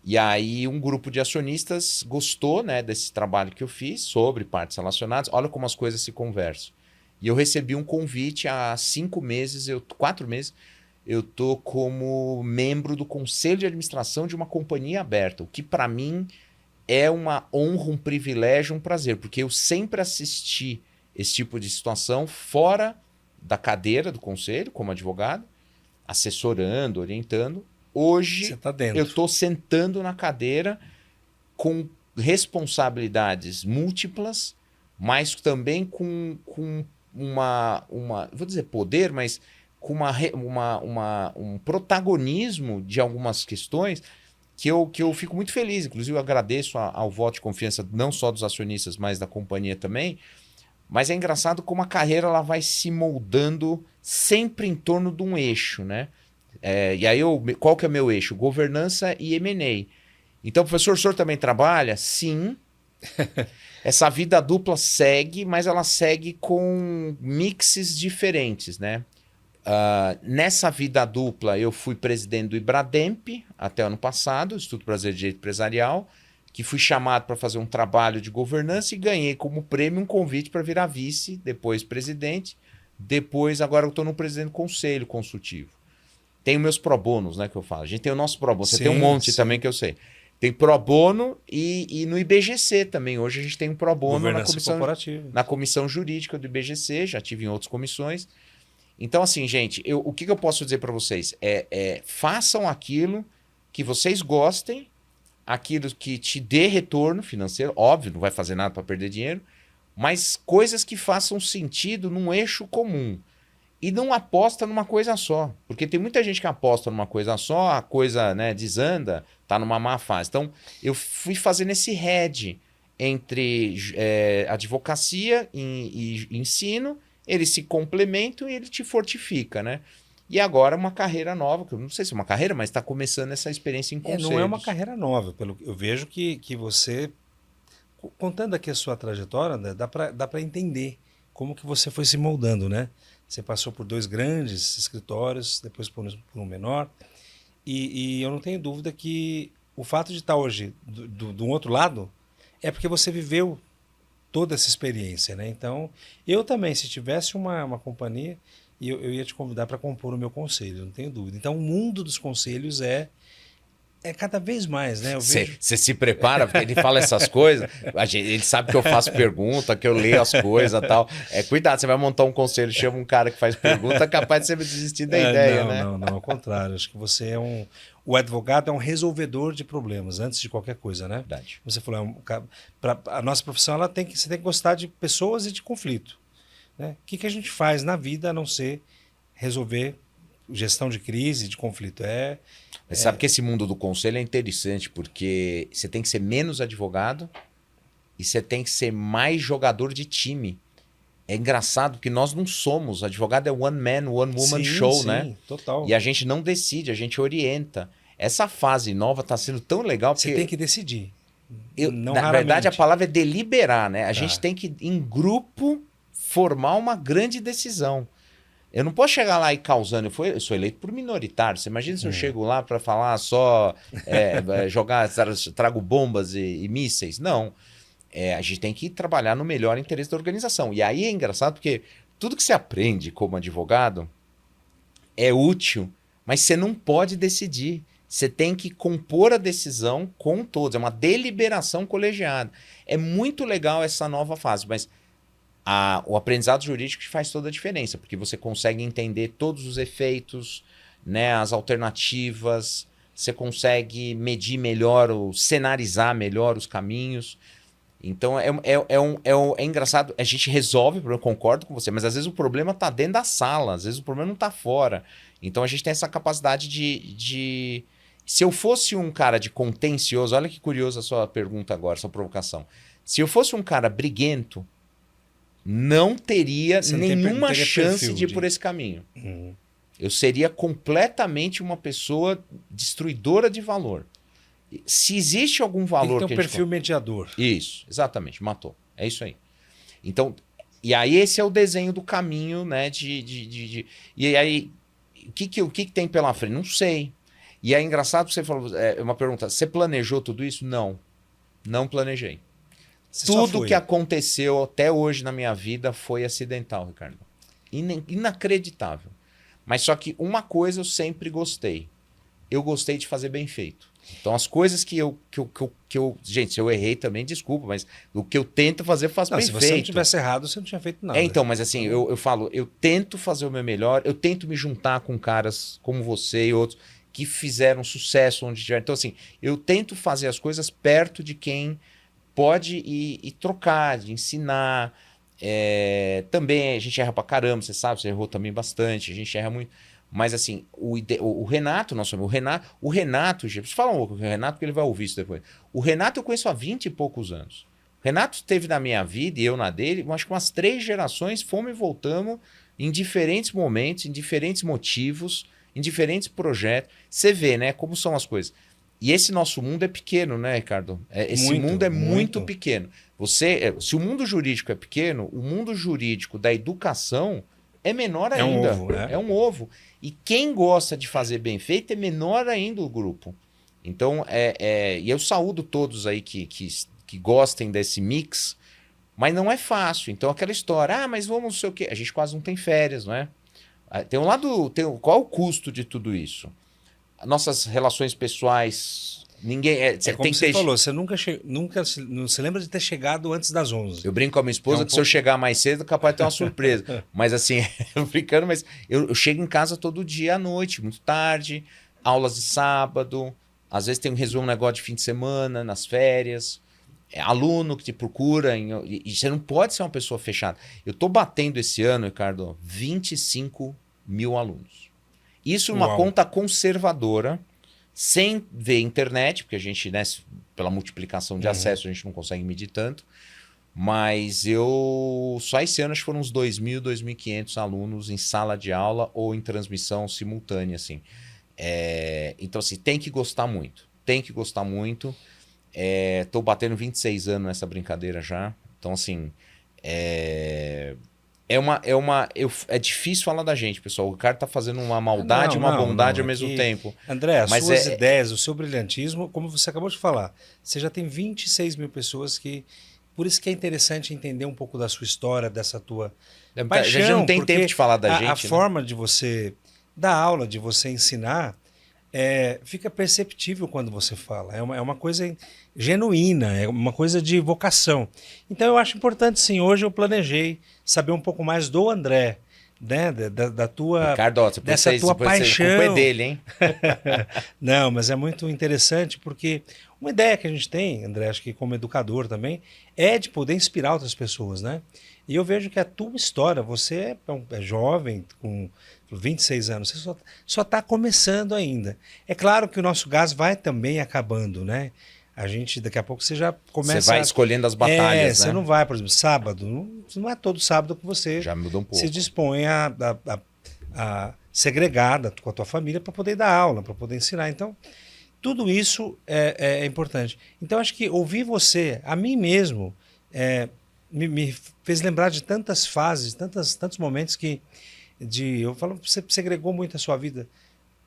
E aí um grupo de acionistas gostou, né, desse trabalho que eu fiz sobre partes relacionadas. Olha como as coisas se conversam. E eu recebi um convite há 4 meses, eu tô como membro do conselho de administração de uma companhia aberta, o que para mim é uma honra, um privilégio, um prazer, porque eu sempre assisti esse tipo de situação fora da cadeira do conselho, como advogado, assessorando, orientando. Hoje Você tá dentro. eu estou sentando na cadeira com responsabilidades múltiplas, mas também com vou dizer poder, mas com um protagonismo de algumas questões que eu fico muito feliz. Inclusive, eu agradeço ao voto de confiança não só dos acionistas, mas da companhia também. Mas é engraçado como a carreira ela vai se moldando sempre em torno de um eixo, né? E aí, qual que é o meu eixo? Governança e M&A. Então, professor, o senhor também trabalha? Sim. Essa vida dupla segue, mas ela segue com mixes diferentes, né? Nessa vida dupla, eu fui presidente do Ibrademp até ano passado, Instituto Brasileiro de Direito Empresarial, que fui chamado para fazer um trabalho de governança e ganhei como prêmio um convite para virar vice, depois presidente, agora eu estou no presidente do conselho consultivo. Tenho meus pro bonos, né, que eu falo. A gente tem o nosso pro bono, você tem um monte também que eu sei. Tem pro bono e no IBGC também. Hoje a gente tem um pro bono na comissão jurídica do IBGC, já tive em outras comissões. Então, assim, gente, o que eu posso dizer para vocês? Façam aquilo que vocês gostem, aquilo que te dê retorno financeiro. Óbvio, não vai fazer nada para perder dinheiro, mas coisas que façam sentido num eixo comum. E não aposta numa coisa só. Porque tem muita gente que aposta numa coisa só, a coisa, né, desanda, tá numa má fase. Então, eu fui fazendo esse hedge entre advocacia e ensino. Eles se complementam e ele te fortifica, né? E agora uma carreira nova, que eu não sei se é uma carreira, mas está começando essa experiência em conselhos. Não é uma carreira nova, eu vejo que você, contando aqui a sua trajetória, né, dá para entender como que você foi se moldando, né? Você passou por 2 grandes escritórios, depois por um menor, e eu não tenho dúvida que o fato de estar hoje do outro lado é porque você viveu toda essa experiência, né? Então, eu também, se tivesse uma companhia, eu ia te convidar para compor o meu conselho, não tenho dúvida. Então, o mundo dos conselhos é É cada vez mais, né? Eu Você vejo... se prepara, porque ele fala essas coisas, ele sabe que eu faço pergunta, que eu leio as coisas e tal. Cuidado, você vai montar um conselho, chama um cara que faz pergunta, é capaz de você desistir da ideia, não, né? não, ao contrário. Acho que você é um... O advogado é um resolvedor de problemas, antes de qualquer coisa, né? Verdade. Você falou, a nossa profissão, você tem que gostar de pessoas e de conflito. Né? O que a gente faz na vida a não ser resolver gestão de crise, de conflito? Mas sabe que esse mundo do conselho é interessante, porque você tem que ser menos advogado e você tem que ser mais jogador de time. É engraçado que nós não somos. Advogado é one man, one woman show, né? Total. E a gente não decide, a gente orienta. Essa fase nova está sendo tão legal porque... Você tem que decidir. Na verdade, a palavra é deliberar, né? A gente tem que, em grupo, formar uma grande decisão. Eu não posso chegar lá e causando. Eu sou eleito por minoritário. Você imagina se eu chego lá para falar só jogar, trago bombas e mísseis? Não. A gente tem que trabalhar no melhor interesse da organização. E aí é engraçado porque tudo que você aprende como advogado é útil, mas você não pode decidir. Você tem que compor a decisão com todos. É uma deliberação colegiada. É muito legal essa nova fase, mas o aprendizado jurídico faz toda a diferença, porque você consegue entender todos os efeitos, né, as alternativas, você consegue medir melhor, cenarizar melhor os caminhos. Então é engraçado, a gente resolve o problema, concordo com você, mas às vezes o problema está dentro da sala, às vezes o problema não está fora. Então a gente tem essa capacidade de... Se eu fosse um cara de contencioso, olha que curiosa a sua pergunta agora, sua provocação. Se eu fosse um cara briguento, não teria nenhuma chance de ir por esse caminho. Eu seria completamente uma pessoa destruidora de valor. Se existe algum valor... Tem que ter um perfil mediador. Isso, exatamente, matou. É isso aí. Então, e aí esse é o desenho do caminho, né? E aí, o que tem pela frente? Não sei. E é engraçado que você falou, uma pergunta, você planejou tudo isso? Não, não planejei. Tudo que aconteceu até hoje na minha vida foi acidental, Ricardo. Inacreditável. Mas só que uma coisa eu sempre gostei. Eu gostei de fazer bem feito. Então as coisas que eu... Gente, se eu errei também, desculpa, mas o que eu tento fazer, eu faço bem feito. Se você não tivesse errado, você não tinha feito nada. Então, mas assim, eu falo, eu tento fazer o meu melhor, eu tento me juntar com caras como você e outros que fizeram sucesso onde tiver. Então, assim, eu tento fazer as coisas perto de quem pode ir trocar, de ensinar. Também a gente erra pra caramba, você sabe, você errou também bastante, a gente erra muito. Mas assim, o Renato, nosso amigo, o Renato, deixa eu falar um pouco do Renato, porque ele vai ouvir isso depois. O Renato eu conheço há 20 e poucos anos. O Renato esteve na minha vida e eu na dele, acho que umas 3 gerações, fomos e voltamos em diferentes momentos, em diferentes motivos, em diferentes projetos. Você vê, né, como são as coisas. E esse nosso mundo é pequeno, né, Ricardo? Esse mundo é muito pequeno. Se o mundo jurídico é pequeno, o mundo jurídico da educação é menor ainda. É um ovo. E quem gosta de fazer bem feito é menor ainda o grupo. Então, e eu saúdo todos aí que gostem desse mix, mas não é fácil. Então, aquela história, mas vamos não sei o quê. A gente quase não tem férias, não é? Tem um lado... Qual é o custo de tudo isso? Nossas relações pessoais... Ninguém... como você falou, você nunca não se lembra de ter chegado antes das 11. Eu brinco com a minha esposa que se eu chegar mais cedo, capaz de ter uma surpresa. Mas assim, eu brincando, mas eu chego em casa todo dia à noite, muito tarde, aulas de sábado, às vezes tem um negócio de fim de semana, nas férias, aluno que te procura, e você não pode ser uma pessoa fechada. Eu estou batendo esse ano, Ricardo, 25 mil alunos. Isso numa conta conservadora, sem ver internet, porque a gente, né, pela multiplicação de acesso, a gente não consegue medir tanto. Mas só esse ano acho que foram uns 2.000, 2.500 alunos em sala de aula ou em transmissão simultânea, assim. Então, assim, tem que gostar muito. Tem que gostar muito. Tô batendo 26 anos nessa brincadeira já. Então, assim, é difícil falar da gente, pessoal. O cara tá fazendo uma maldade e uma bondade ao mesmo tempo. André, as suas ideias, o seu brilhantismo, como você acabou de falar, você já tem 26 mil pessoas que... Por isso que é interessante entender um pouco da sua história, dessa tua paixão. Já não tem tempo de falar da gente. A forma de você dar aula, de você ensinar, fica perceptível quando você fala. É uma coisa genuína, é uma coisa de vocação. Então eu acho importante, sim. Hoje eu planejei saber um pouco mais do André, né? Da tua, Ricardo, ó, dessa tua paixão. A culpa é dele, hein? Não, mas é muito interessante porque uma ideia que a gente tem, André, acho que como educador também, é de poder inspirar outras pessoas, né? E eu vejo que a tua história, você é jovem, com 26 anos, você só está começando ainda. É claro que o nosso gás vai também acabando, né? A gente, daqui a pouco você já começa... Você vai escolhendo as batalhas, né? Você não vai, por exemplo, sábado, não é todo sábado que você já muda um pouco. Se dispõe a segregar com a tua família para poder dar aula, para poder ensinar. Então, tudo isso é importante. Então, acho que ouvir você, a mim mesmo, me fez lembrar de tantas fases, tantos momentos que eu falo, você segregou muito a sua vida.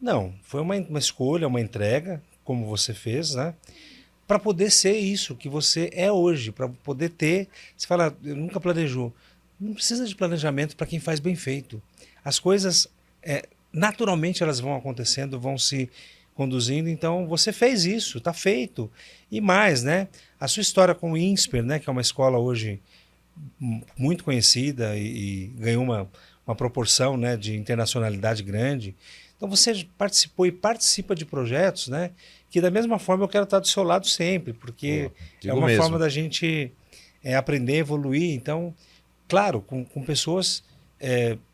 Não, foi uma escolha, uma entrega, como você fez, né? Para poder ser isso que você é hoje, para poder ter... Você fala, eu nunca planejou. Não precisa de planejamento para quem faz bem feito. As coisas, naturalmente, elas vão acontecendo, vão se conduzindo. Então, você fez isso, está feito. E mais, né? A sua história com o INSPER, né? Que é uma escola hoje muito conhecida e ganhou uma proporção, né, de internacionalidade grande. Então, você participou e participa de projetos, né? Que da mesma forma eu quero estar do seu lado sempre, porque é uma forma da gente aprender, evoluir. Então, claro, com pessoas,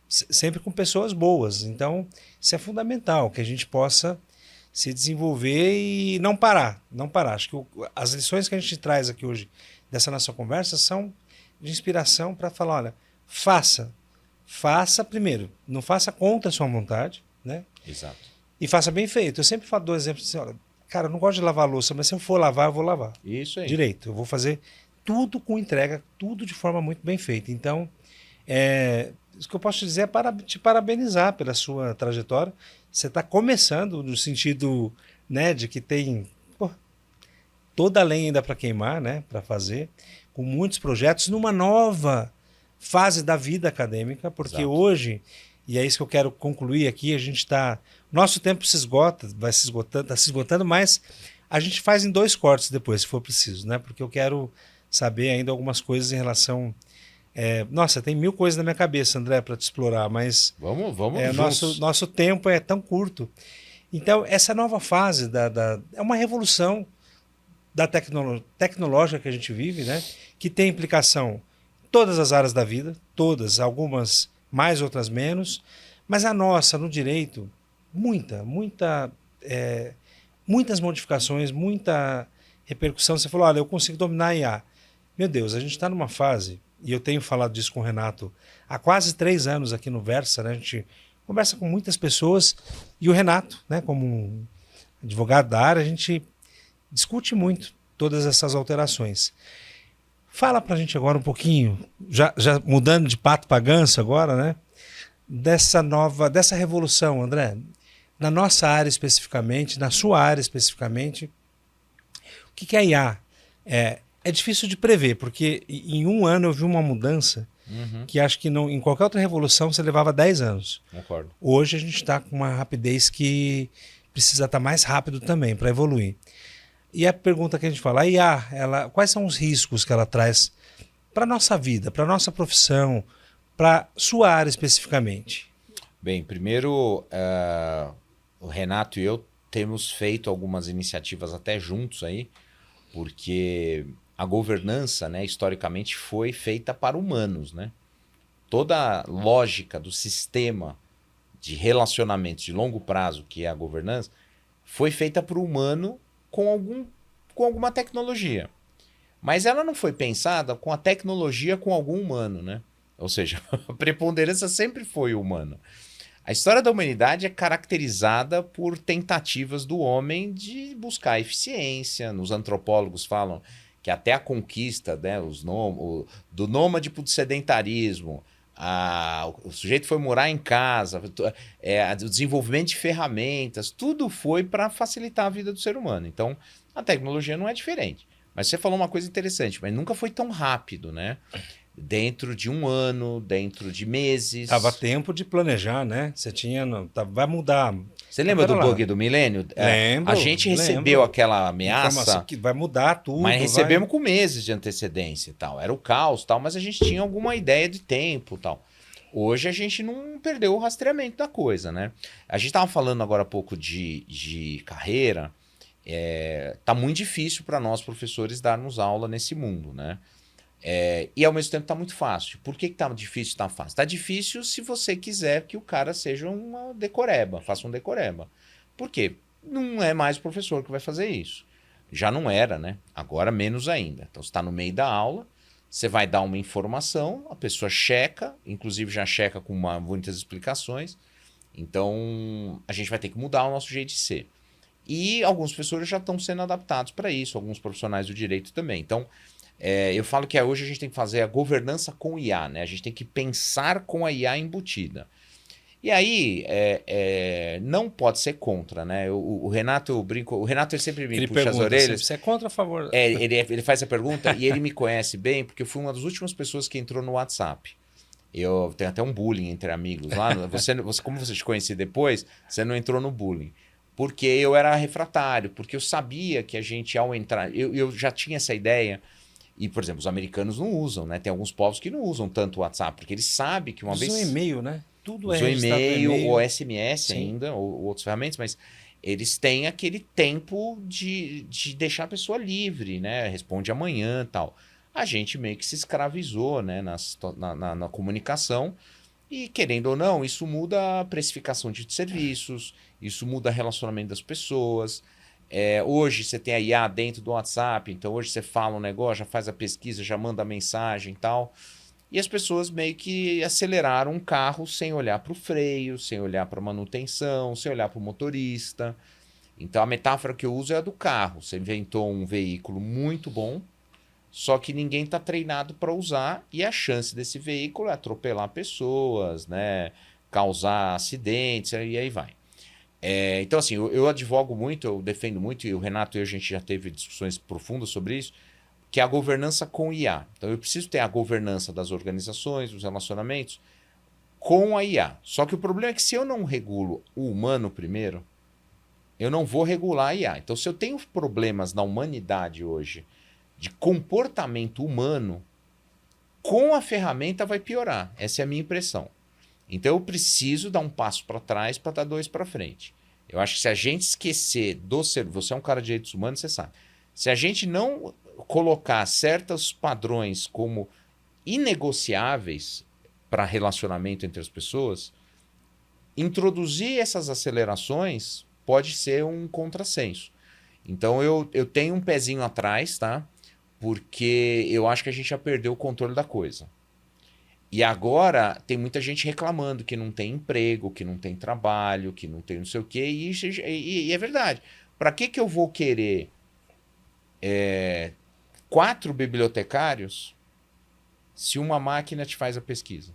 sempre com pessoas boas. Então, isso é fundamental, que a gente possa se desenvolver e não parar. Não parar. Acho que as lições que a gente traz aqui hoje dessa nossa conversa são de inspiração para falar, olha, faça primeiro, não faça contra a sua vontade, né? Exato. E faça bem feito. Eu sempre falo dois exemplos assim, olha, cara, eu não gosto de lavar a louça, mas se eu for lavar, eu vou lavar. Isso aí. Direito. Eu vou fazer tudo com entrega, tudo de forma muito bem feita. Então, isso que eu posso te dizer é te parabenizar pela sua trajetória. Você está começando no sentido, né, de que tem toda a lenha ainda para queimar, né, para fazer, com muitos projetos, numa nova fase da vida acadêmica, porque Exato. Hoje, e é isso que eu quero concluir aqui, a gente está... Nosso tempo se esgota, vai se esgotando, está se esgotando, mas a gente faz em 2 cortes depois, se for preciso, né? Porque eu quero saber ainda algumas coisas em relação... nossa, tem 1000 coisas na minha cabeça, André, para te explorar, mas vamos nosso tempo é tão curto. Então, essa nova fase é uma revolução da tecnológica que a gente vive, né? Que tem implicação em todas as áreas da vida, todas, algumas mais, outras menos, mas a nossa, no direito, muitas modificações, muita repercussão. Você falou, olha, eu consigo dominar a IA. Meu Deus, a gente está numa fase, e eu tenho falado disso com o Renato há quase 3 anos aqui no Versa, né? A gente conversa com muitas pessoas, e o Renato, né, como um advogado da área, a gente discute muito todas essas alterações. Fala pra gente agora um pouquinho, já mudando de pato para ganso agora, né? Dessa revolução, André, na nossa área especificamente, na sua área especificamente, o que é a IA? É difícil de prever, porque em 1 ano eu vi uma mudança que acho que em qualquer outra revolução você levava 10 anos. Concordo. Hoje a gente está com uma rapidez que precisa estar mais rápido também para evoluir. E a pergunta que a gente fala, a IA, quais são os riscos que ela traz para a nossa vida, para a nossa profissão, para sua área especificamente? Bem, primeiro, o Renato e eu temos feito algumas iniciativas até juntos aí, porque a governança, né, historicamente foi feita para humanos, né? Toda a lógica do sistema de relacionamentos de longo prazo, que é a governança, foi feita para o humano com alguma tecnologia. Mas ela não foi pensada com a tecnologia com algum humano, né? Ou seja, a preponderância sempre foi humana. A história da humanidade é caracterizada por tentativas do homem de buscar eficiência. Os antropólogos falam que até a conquista, né, do nômade para o sedentarismo, o sujeito foi morar em casa, o desenvolvimento de ferramentas, tudo foi para facilitar a vida do ser humano. Então, a tecnologia não é diferente. Mas você falou uma coisa interessante, mas nunca foi tão rápido, né? dentro de um ano, dentro de meses. Tava tempo de planejar, né? Você tinha. Vai mudar. Você lembra do Pera lá. bug do milênio? Lembro. A gente recebeu aquela Informação ameaça, que vai mudar tudo. mas recebemos com meses de antecedência e tal. Era o caos e tal, mas a gente tinha alguma ideia de tempo e tal. Hoje a gente não perdeu o rastreamento da coisa, né? A gente estava falando agora há pouco de carreira. Tá muito difícil para nós, professores, darmos aula nesse mundo, né? E ao mesmo tempo tá muito fácil. Por que tá difícil e tá fácil? Tá difícil se você quiser que o cara seja uma decoreba, faça um decoreba. Por quê? Não é mais o professor que vai fazer isso. Já não era, né? Agora menos ainda. Então você está no meio da aula, você vai dar uma informação, a pessoa checa, inclusive já checa com muitas explicações. Então a gente vai ter que mudar o nosso jeito de ser. E alguns professores já estão sendo adaptados para isso, alguns profissionais do direito também. Então, eu falo que hoje a gente tem que fazer a governança com IA, né? A gente tem que pensar com a IA embutida. E aí, não pode ser contra, né? O Renato, eu brinco, o Renato ele sempre me puxa as orelhas. Você é contra ou a favor? Ele faz a pergunta e ele me conhece bem, porque eu fui uma das últimas pessoas que entrou no WhatsApp. Eu tenho até um bullying entre amigos lá. Como você te conheci depois, você não entrou no bullying. Porque eu era refratário, porque eu sabia que a gente, ao entrar... Eu já tinha essa ideia. E, por exemplo, os americanos não usam, né? Tem alguns povos que não usam tanto o WhatsApp, porque eles sabem que uma vez... Usam e-mail, né? Tudo usam e-mail ou SMS Sim. ainda, ou outras ferramentas, mas eles têm aquele tempo de deixar a pessoa livre, né? Responde amanhã e tal. A gente meio que se escravizou, né? Na comunicação. E, querendo ou não, isso muda a precificação de serviços, isso muda o relacionamento das pessoas. Hoje você tem a IA dentro do WhatsApp, então hoje você fala um negócio, já faz a pesquisa, já manda a mensagem e tal. E as pessoas meio que aceleraram um carro sem olhar para o freio, sem olhar para a manutenção, sem olhar para o motorista. Então a metáfora que eu uso é a do carro. Você inventou um veículo muito bom, só que ninguém está treinado para usar e a chance desse veículo é atropelar pessoas, né? Causar acidentes e aí vai. Então, assim, eu advogo muito, eu defendo muito, e o Renato e a gente já teve discussões profundas sobre isso, que é a governança com IA. Então, eu preciso ter a governança das organizações, dos relacionamentos, com a IA. Só que o problema é que se eu não regulo o humano primeiro, eu não vou regular a IA. Então, se eu tenho problemas na humanidade hoje de comportamento humano, com a ferramenta vai piorar. Essa é a minha impressão. Então eu preciso dar um passo para trás para dar dois para frente. Eu acho que se a gente esquecer do ser, você é um cara de direitos humanos, você sabe. Se a gente não colocar certos padrões como inegociáveis para relacionamento entre as pessoas, introduzir essas acelerações pode ser um contrassenso. Então eu tenho um pezinho atrás, tá? Porque eu acho que a gente já perdeu o controle da coisa. E agora tem muita gente reclamando que não tem emprego, que não tem trabalho, que não tem não sei o quê, e é verdade. Para que eu vou querer 4 bibliotecários se uma máquina te faz a pesquisa?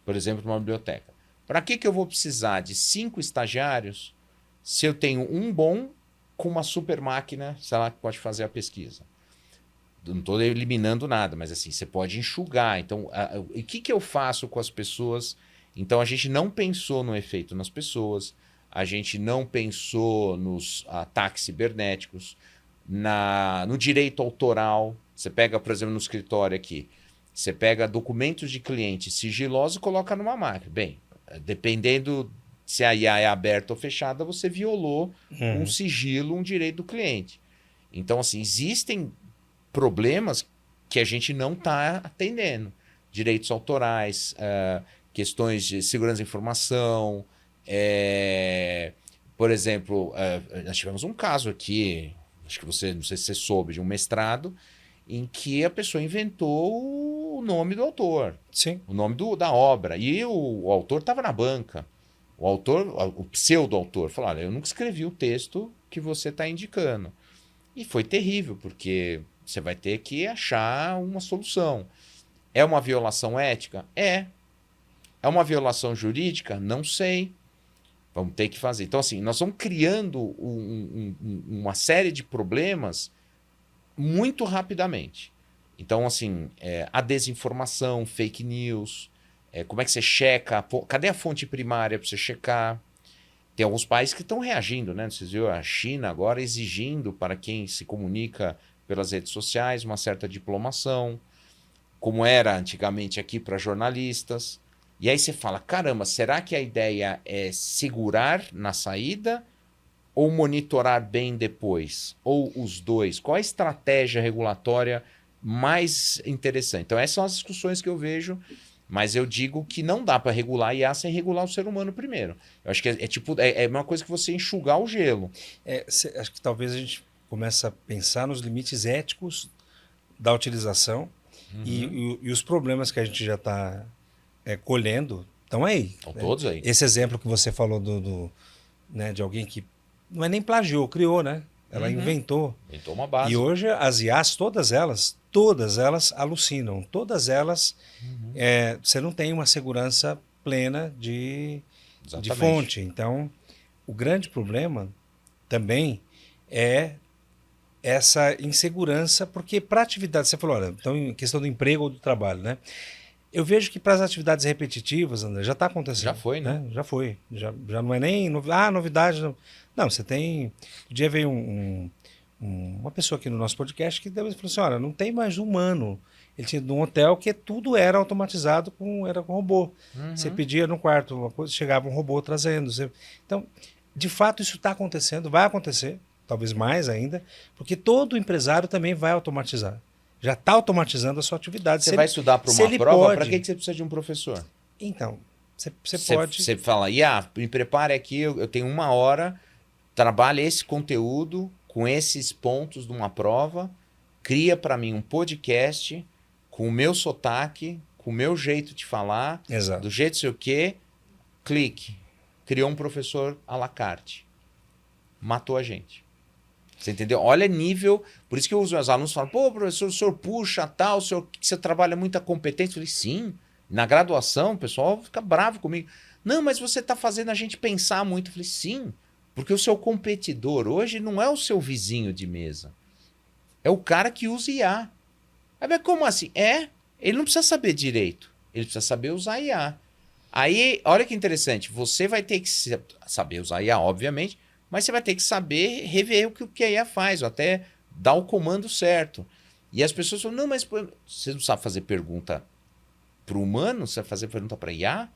Por exemplo, numa biblioteca. Para que eu vou precisar de 5 estagiários se eu tenho um bom com uma super máquina, sei lá, que pode fazer a pesquisa? Não estou eliminando nada, mas assim, você pode enxugar. Então, o que eu faço com as pessoas? Então, a gente não pensou no efeito nas pessoas, a gente não pensou nos ataques cibernéticos, no direito autoral. Você pega, por exemplo, no escritório aqui, você pega documentos de cliente sigilosos e coloca numa máquina. Bem, dependendo se a IA é aberta ou fechada, você violou um sigilo, um direito do cliente. Então, assim, existem problemas que a gente não está atendendo. Direitos autorais, questões de segurança da informação. Por exemplo, nós tivemos um caso aqui, acho que você, não sei se você soube, de um mestrado, em que a pessoa inventou o nome do autor. Sim. O nome da obra. E o autor estava na banca. O pseudo-autor, falou, olha, eu nunca escrevi o texto que você está indicando. E foi terrível, porque você vai ter que achar uma solução. É uma violação ética? É. É uma violação jurídica? Não sei. Vamos ter que fazer. Então, assim, nós vamos criando uma série de problemas muito rapidamente. Então, assim, a desinformação, fake news, como é que você checa, cadê a fonte primária para você checar? Tem alguns países que estão reagindo, né? Vocês viram a China agora exigindo para quem se comunica pelas redes sociais uma certa diplomação, como era antigamente aqui para jornalistas. E aí você fala, caramba, será que a ideia é segurar na saída ou monitorar bem depois? Ou os dois? Qual a estratégia regulatória mais interessante? Então essas são as discussões que eu vejo, mas eu digo que não dá para regular a IA sem regular o ser humano primeiro. Eu acho que é uma coisa que você enxugar o gelo. Acho que talvez a gente comece a pensar nos limites éticos da utilização e os problemas que a gente já está colhendo estão aí. Estão todos aí. Esse exemplo que você falou né, de alguém que não é nem plagiou, criou, né? Ela inventou. Inventou uma base. E hoje as IAs, todas elas alucinam. Todas elas, você não tem uma segurança plena de fonte. Então, o grande problema também é essa insegurança, porque para atividade, você falou, olha, então em questão do emprego ou do trabalho, né? Eu vejo que para as atividades repetitivas, André, já está acontecendo. Já foi, né? Já foi. Já não é nem novidade. Não, você tem... Um dia veio uma pessoa aqui no nosso podcast que falou assim, olha, não tem mais humano. Ele tinha um hotel que tudo era automatizado, era com robô. Você pedia no quarto uma coisa, chegava um robô trazendo. Então, de fato, isso está acontecendo, vai acontecer, talvez mais ainda, porque todo empresário também vai automatizar. Já está automatizando a sua atividade. Você vai estudar para uma prova, para que você precisa de um professor? Então, você pode... Você fala, me prepare aqui, eu tenho 1 hora, trabalhe esse conteúdo com esses pontos de uma prova, cria para mim um podcast com o meu sotaque, com o meu jeito de falar, Exato. Do jeito sei o quê, clique. Criou um professor à la carte. Matou a gente. Você entendeu? Olha nível... Por isso que os meus alunos falam, pô, professor, o senhor puxa, tal, você trabalha muita competência. Eu falei, sim. Na graduação, o pessoal fica bravo comigo. Não, mas você está fazendo a gente pensar muito. Eu falei, sim, porque o seu competidor hoje não é o seu vizinho de mesa. É o cara que usa IA. Aí, mas como assim? Ele não precisa saber direito. Ele precisa saber usar IA. Aí, olha que interessante. Você vai ter que saber usar IA, obviamente, mas você vai ter que saber rever o que a IA faz, ou até dar o comando certo. E as pessoas falam, não, mas você não sabe fazer pergunta para o humano? Você vai fazer pergunta para IA?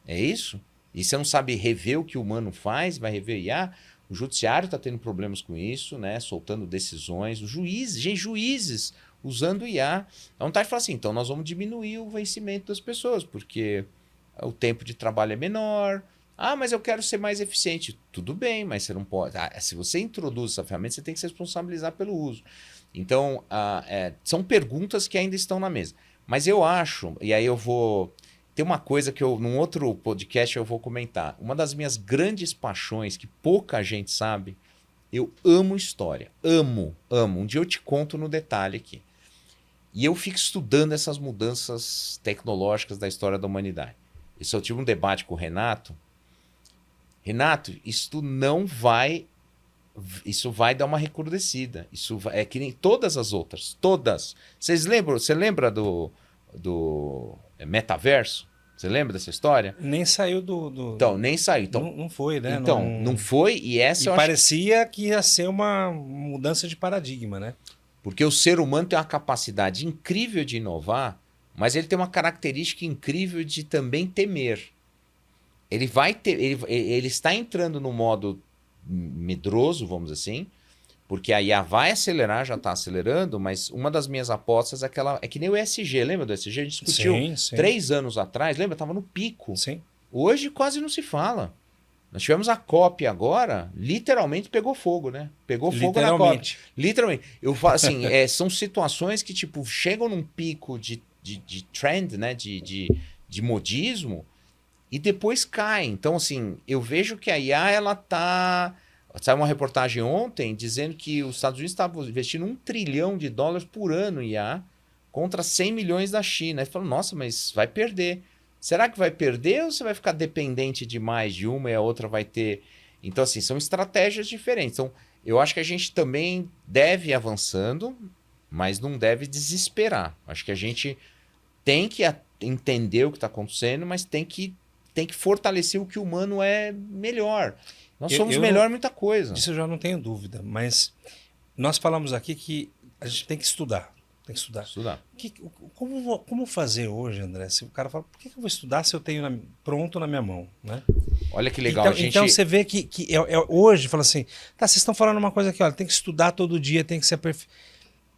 É isso? E você não sabe rever o que o humano faz, vai rever IA? O judiciário está tendo problemas com isso, né? Soltando decisões. Os juízes usando IA. A vontade de falar assim, então nós vamos diminuir o vencimento das pessoas, porque o tempo de trabalho é menor. Ah, mas eu quero ser mais eficiente. Tudo bem, mas você não pode. Se você introduz essa ferramenta, você tem que se responsabilizar pelo uso. Então, são perguntas que ainda estão na mesa. Mas eu acho, e aí eu vou... Tem uma coisa que num outro podcast eu vou comentar. Uma das minhas grandes paixões, que pouca gente sabe, eu amo história. Amo. Um dia eu te conto no detalhe aqui. E eu fico estudando essas mudanças tecnológicas da história da humanidade. Isso eu tive um debate com o Renato. Renato, isso vai dar uma recrudescida. É que nem todas as outras. Todas. Você lembra do metaverso? Você lembra dessa história? Nem saiu Então, nem saiu. Então, não foi, né? Então, não foi. E parecia que ia ser uma mudança de paradigma, né? Porque o ser humano tem uma capacidade incrível de inovar, mas ele tem uma característica incrível de também temer. Ele está entrando no modo medroso, vamos dizer assim, porque a IA vai acelerar, já está acelerando, mas uma das minhas apostas é que nem o ESG, lembra do ESG? A gente discutiu sim. 3 anos atrás, lembra? Estava no pico. Sim. Hoje quase não se fala. Nós tivemos a COP agora, literalmente pegou fogo, né? Pegou fogo na COP. Literalmente. Eu falo assim, são situações que tipo chegam num pico de trend, né? De modismo, e depois caem. Então, assim, eu vejo que a IA, ela tá... Saiu uma reportagem ontem dizendo que os Estados Unidos estavam investindo $1 trilhão por ano em IA contra 100 milhões da China. Aí falou, nossa, mas vai perder. Será que vai perder ou você vai ficar dependente demais de uma e a outra vai ter... Então, assim, são estratégias diferentes. Então, eu acho que a gente também deve ir avançando, mas não deve desesperar. Acho que a gente tem que entender o que está acontecendo, mas tem que fortalecer o que o humano é melhor. Nós somos melhor em muita coisa. Disso eu já não tenho dúvida, mas nós falamos aqui que a gente tem que estudar. Tem que estudar. Como fazer hoje, André? Se o cara fala, por que eu vou estudar se eu tenho pronto na minha mão? Né? Olha que legal. Então você vê que hoje, fala assim, tá, vocês estão falando uma coisa aqui, olha, tem que estudar todo dia, tem que ser perfeito.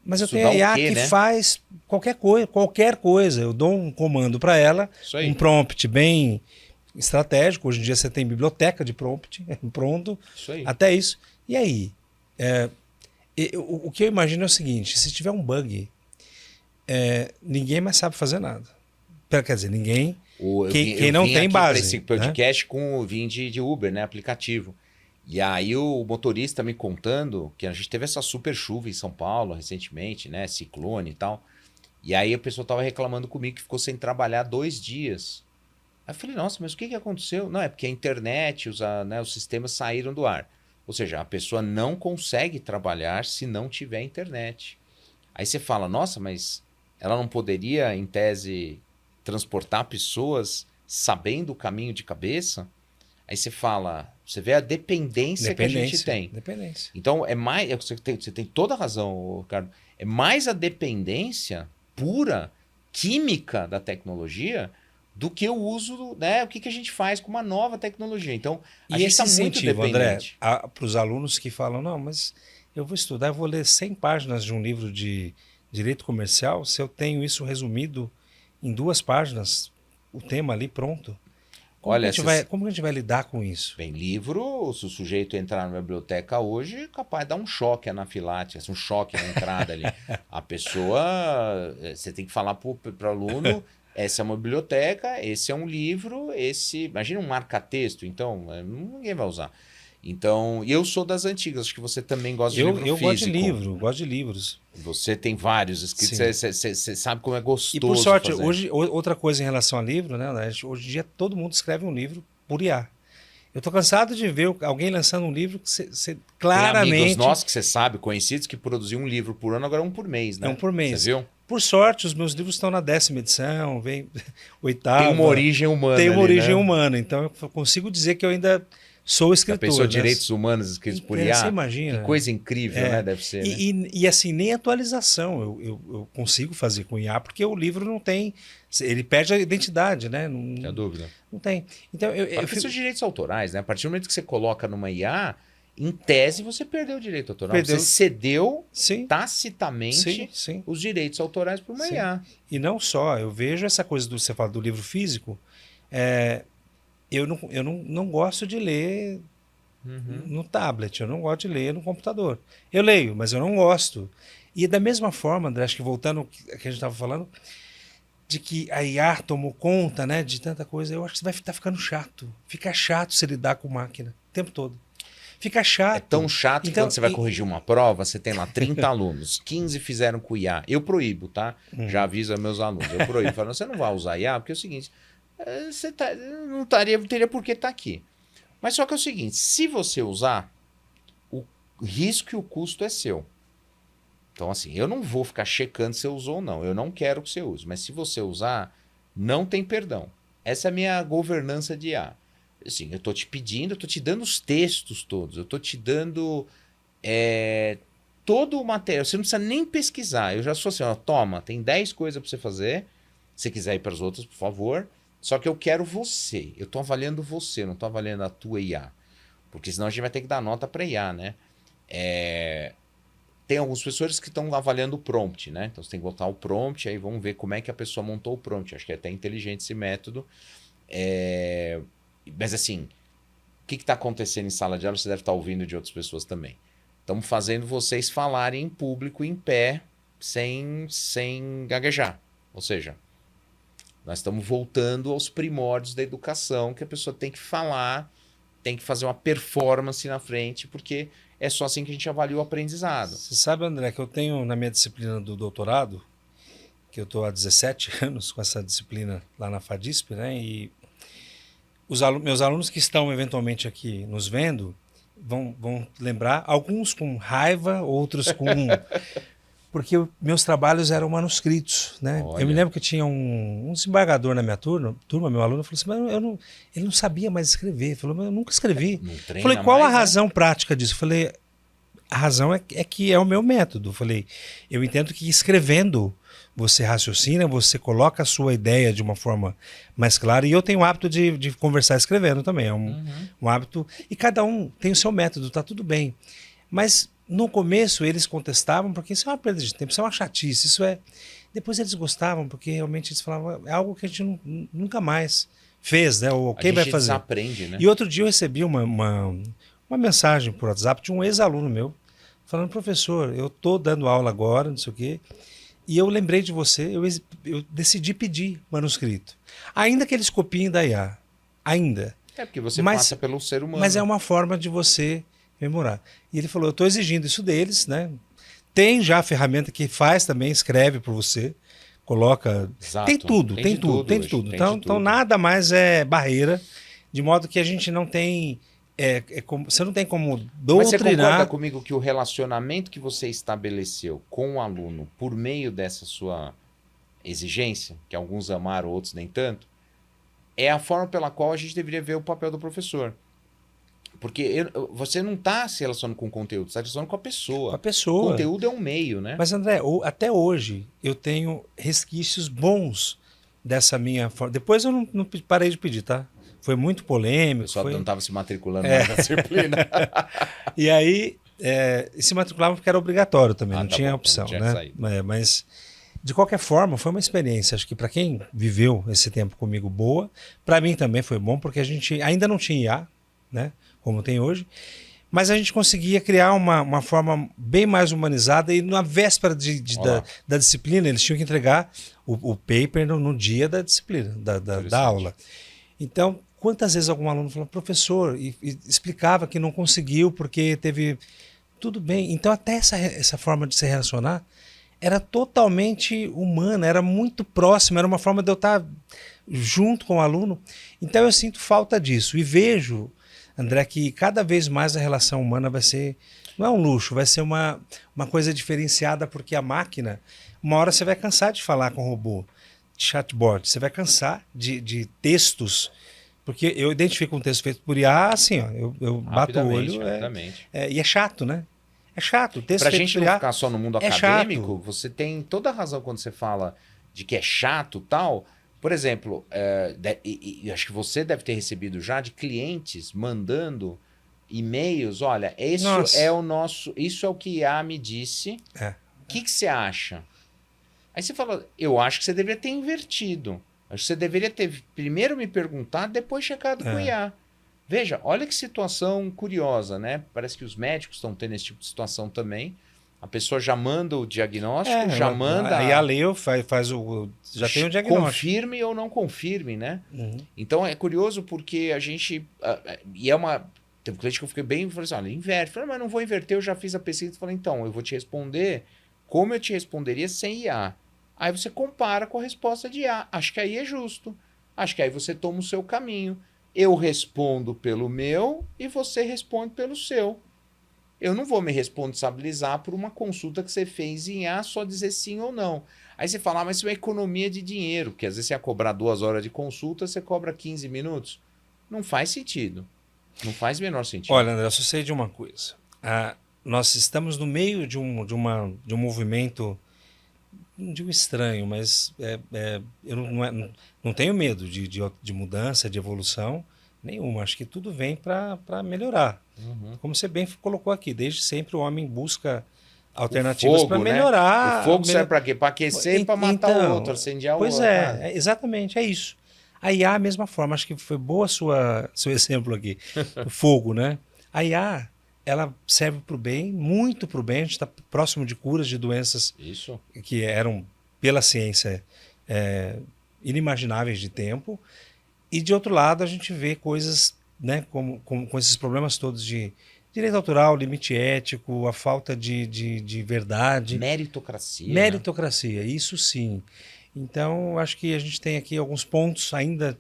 Mas eu tenho a IA que faz qualquer coisa. Eu dou um comando para ela, um prompt bem estratégico. Hoje em dia você tem biblioteca de prompt, pronto, até isso. E aí? O que eu imagino é o seguinte, se tiver um bug, ninguém mais sabe fazer nada. Quer dizer, ninguém... Quem não tem base. Esse podcast vim de Uber, né, aplicativo. E aí o motorista me contando que a gente teve essa super chuva em São Paulo recentemente, né, ciclone e tal. E aí a pessoa tava reclamando comigo que ficou sem trabalhar 2 dias. Aí eu falei, nossa, mas o que aconteceu? Não, é porque a internet, os sistemas saíram do ar. Ou seja, a pessoa não consegue trabalhar se não tiver internet. Aí você fala, nossa, mas ela não poderia, em tese, transportar pessoas sabendo o caminho de cabeça? Aí você fala, você vê a dependência que a gente tem. Dependência. Então, você tem toda a razão, Ricardo. É mais a dependência pura, química da tecnologia do que o uso, né? O que a gente faz com uma nova tecnologia. Então, a gente está muito dependente. André, para os alunos que falam, não, mas eu vou estudar, eu vou ler 100 páginas de um livro de direito comercial, se eu tenho isso resumido em 2 páginas, o tema ali pronto. Como a gente vai lidar com isso? Bem, livro, se o sujeito entrar na biblioteca hoje, é capaz de dar um choque anafilático, um choque na entrada ali. A pessoa, você tem que falar para o aluno, essa é uma biblioteca, esse é um livro, imagina um marca-texto, então, ninguém vai usar. Então, eu sou das antigas, acho que você também gosta de livro físico. Eu gosto de livros. Você tem vários escritos, você sabe como é gostoso. E por sorte, hoje, outra coisa em relação a livro, né? Hoje em dia todo mundo escreve um livro por IA. Eu estou cansado de ver alguém lançando um livro que você claramente... Tem amigos nossos que você sabe, conhecidos, que produziam um livro por ano, agora é um por mês, né? É um por mês. Você viu? Por sorte, os meus livros estão na 10ª edição, vem 8ª. Tem uma origem humana. Tem uma origem humana, então eu consigo dizer que eu ainda... Sou escritor. Pensou direitos humanos escritos por IA? Você imagina. Que coisa incrível, né? Deve ser. E assim, nem atualização eu consigo fazer com IA, porque o livro não tem. Ele perde a identidade, né? Não tem dúvida. Não tem. Então, são direitos autorais, né? A partir do momento que você coloca numa IA, em tese você perdeu o direito autoral. Você cedeu tacitamente os direitos autorais para uma IA. E não só, eu vejo essa coisa você fala do livro físico. Eu não gosto de ler no tablet, eu não gosto de ler no computador. Eu leio, mas eu não gosto. E da mesma forma, André, acho que voltando ao que a gente estava falando, de que a IA tomou conta, né, de tanta coisa, eu acho que você vai estar ficando chato. Fica chato se lidar com máquina o tempo todo. Fica chato. É tão chato que quando você vai corrigir uma prova, você tem lá 30 alunos, 15 fizeram com IA. Eu proíbo, tá? Já aviso aos meus alunos. Eu proíbo. Falo, você não vai usar IA, porque é o seguinte... Você não teria por que estar aqui. Mas só que é o seguinte, se você usar, o risco e o custo é seu. Então assim, eu não vou ficar checando se você usou ou não. Eu não quero que você use. Mas se você usar, não tem perdão. Essa é a minha governança de IA. Assim, eu estou te pedindo, eu estou te dando os textos todos. Eu estou te dando todo o material. Você não precisa nem pesquisar. Eu já sou assim, ó, toma, tem 10 coisas para você fazer. Se quiser ir para as outras, por favor. Só que eu quero você. Eu estou avaliando você, não estou avaliando a tua IA. Porque senão a gente vai ter que dar nota para IA, né? Tem alguns professores que estão avaliando o prompt, né? Então você tem que botar o prompt, aí vamos ver como é que a pessoa montou o prompt. Acho que é até inteligente esse método. Mas assim, o que está acontecendo em sala de aula? Você deve estar ouvindo de outras pessoas também. Estamos fazendo vocês falarem em público, em pé, sem gaguejar. Ou seja... Nós estamos voltando aos primórdios da educação, que a pessoa tem que falar, tem que fazer uma performance na frente, porque é só assim que a gente avalia o aprendizado. Você sabe, André, que eu tenho na minha disciplina do doutorado, que eu estou há 17 anos com essa disciplina lá na FADISP, né? E meus alunos que estão eventualmente aqui nos vendo vão lembrar, alguns com raiva, outros com... porque meus trabalhos eram manuscritos, né? Olha. Eu me lembro que tinha um desembargador na minha turma, meu aluno, falou assim, mas ele não sabia mais escrever. Ele falou, mas eu nunca escrevi. Não treina Falei, qual mais, a razão prática disso? Falei, a razão é que é o meu método. Falei, eu entendo que escrevendo você raciocina, você coloca a sua ideia de uma forma mais clara, e eu tenho o hábito de conversar escrevendo também, é um hábito, e cada um tem o seu método, tá tudo bem. Mas no começo eles contestavam porque isso é uma perda de tempo, isso é uma chatice, isso é... Depois eles gostavam porque realmente eles falavam, é algo que a gente nunca mais fez, né? Ou quem vai fazer? Desaprende, né? E outro dia eu recebi uma mensagem por WhatsApp de um ex-aluno meu, falando, professor, eu estou dando aula agora, não sei o quê, e eu lembrei de você, eu decidi pedir manuscrito. Ainda que eles copiem da IA, ainda. É porque você passa pelo ser humano. Mas é uma forma de você memorar. E ele falou, eu estou exigindo isso deles, né? Tem já a ferramenta que faz também, escreve por você, coloca... Exato. Tem tudo. Então nada mais é barreira, de modo que a gente não tem... você não tem como doutrinar... Mas você concorda comigo que o relacionamento que você estabeleceu com o aluno por meio dessa sua exigência, que alguns amaram, outros nem tanto, é a forma pela qual a gente deveria ver o papel do professor? Porque você não está se relacionando com o conteúdo, você está se relacionando com a pessoa. Com a pessoa. O conteúdo é um meio, né? Mas, André, até hoje eu tenho resquícios bons dessa minha forma. Depois eu não parei de pedir, tá? Foi muito polêmico. O pessoal não estava se matriculando mais na disciplina. E aí, se matriculava porque era obrigatório também, não tá tinha bom, opção, não tinha né? Mas, de qualquer forma, foi uma experiência. Acho que para quem viveu esse tempo comigo boa, para mim também foi bom, porque a gente ainda não tinha IA, né? Como tem hoje, mas a gente conseguia criar uma forma bem mais humanizada, e na véspera da disciplina eles tinham que entregar o paper no dia da disciplina, da aula. Então, quantas vezes algum aluno falou, professor, e explicava que não conseguiu porque teve... Tudo bem. Então, até essa forma de se relacionar era totalmente humana, era muito próxima, era uma forma de eu estar junto com o aluno. Então, eu sinto falta disso e vejo, André, que cada vez mais a relação humana vai ser, não é um luxo, vai ser uma coisa diferenciada, porque a máquina, uma hora você vai cansar de falar com robô, de chatbot, você vai cansar de textos, porque eu identifico um texto feito por IA, assim, ó, eu bato o olho, e é chato, né? É chato. O texto pra feito gente por não IA ficar só no mundo acadêmico, você tem toda a razão quando você fala de que é chato e tal. Por exemplo, acho que você deve ter recebido já de clientes mandando e-mails, olha, isso é o que a IA me disse, o que você acha? Aí você fala, eu acho que você deveria ter invertido. Acho que você deveria ter primeiro me perguntado, depois checado com o IA. Veja, olha que situação curiosa, né? Parece que os médicos estão tendo esse tipo de situação também. A pessoa já manda o diagnóstico, já manda... Aí a leu, já tem o diagnóstico. Confirme ou não confirme, né? Então é curioso porque a gente... Teve um cliente que eu fiquei bem... Falei assim, olha, inverte. Falei, mas não vou inverter, eu já fiz a pesquisa. Falei, então, eu vou te responder como eu te responderia sem IA. Aí você compara com a resposta de IA. Acho que aí é justo. Acho que aí você toma o seu caminho. Eu respondo pelo meu e você responde pelo seu. Eu não vou me responsabilizar por uma consulta que você fez em A, só dizer sim ou não. Aí você fala, mas isso é uma economia de dinheiro, porque às vezes você ia cobrar 2 horas de consulta, você cobra 15 minutos. Não faz sentido. Não faz o menor sentido. Olha, André, eu só sei de uma coisa. Nós estamos no meio de um movimento, não digo estranho, mas eu não tenho medo de mudança, de evolução nenhuma. Acho que tudo vem para melhorar. Como você bem colocou aqui, desde sempre o homem busca alternativas para melhorar. Né? O fogo serve para quê? Para aquecer e para matar o outro, incendiar o outro. Pois exatamente, é isso. A IA, a mesma forma, acho que foi boa seu exemplo aqui, o fogo, né? A IA, ela serve para o bem, muito para o bem, a gente está próximo de curas de doenças que eram, pela ciência, inimagináveis de tempo, e de outro lado a gente vê coisas, né, com esses problemas todos de direito autoral, limite ético, a falta de verdade. Meritocracia. Meritocracia, isso sim. Então, acho que a gente tem aqui alguns pontos ainda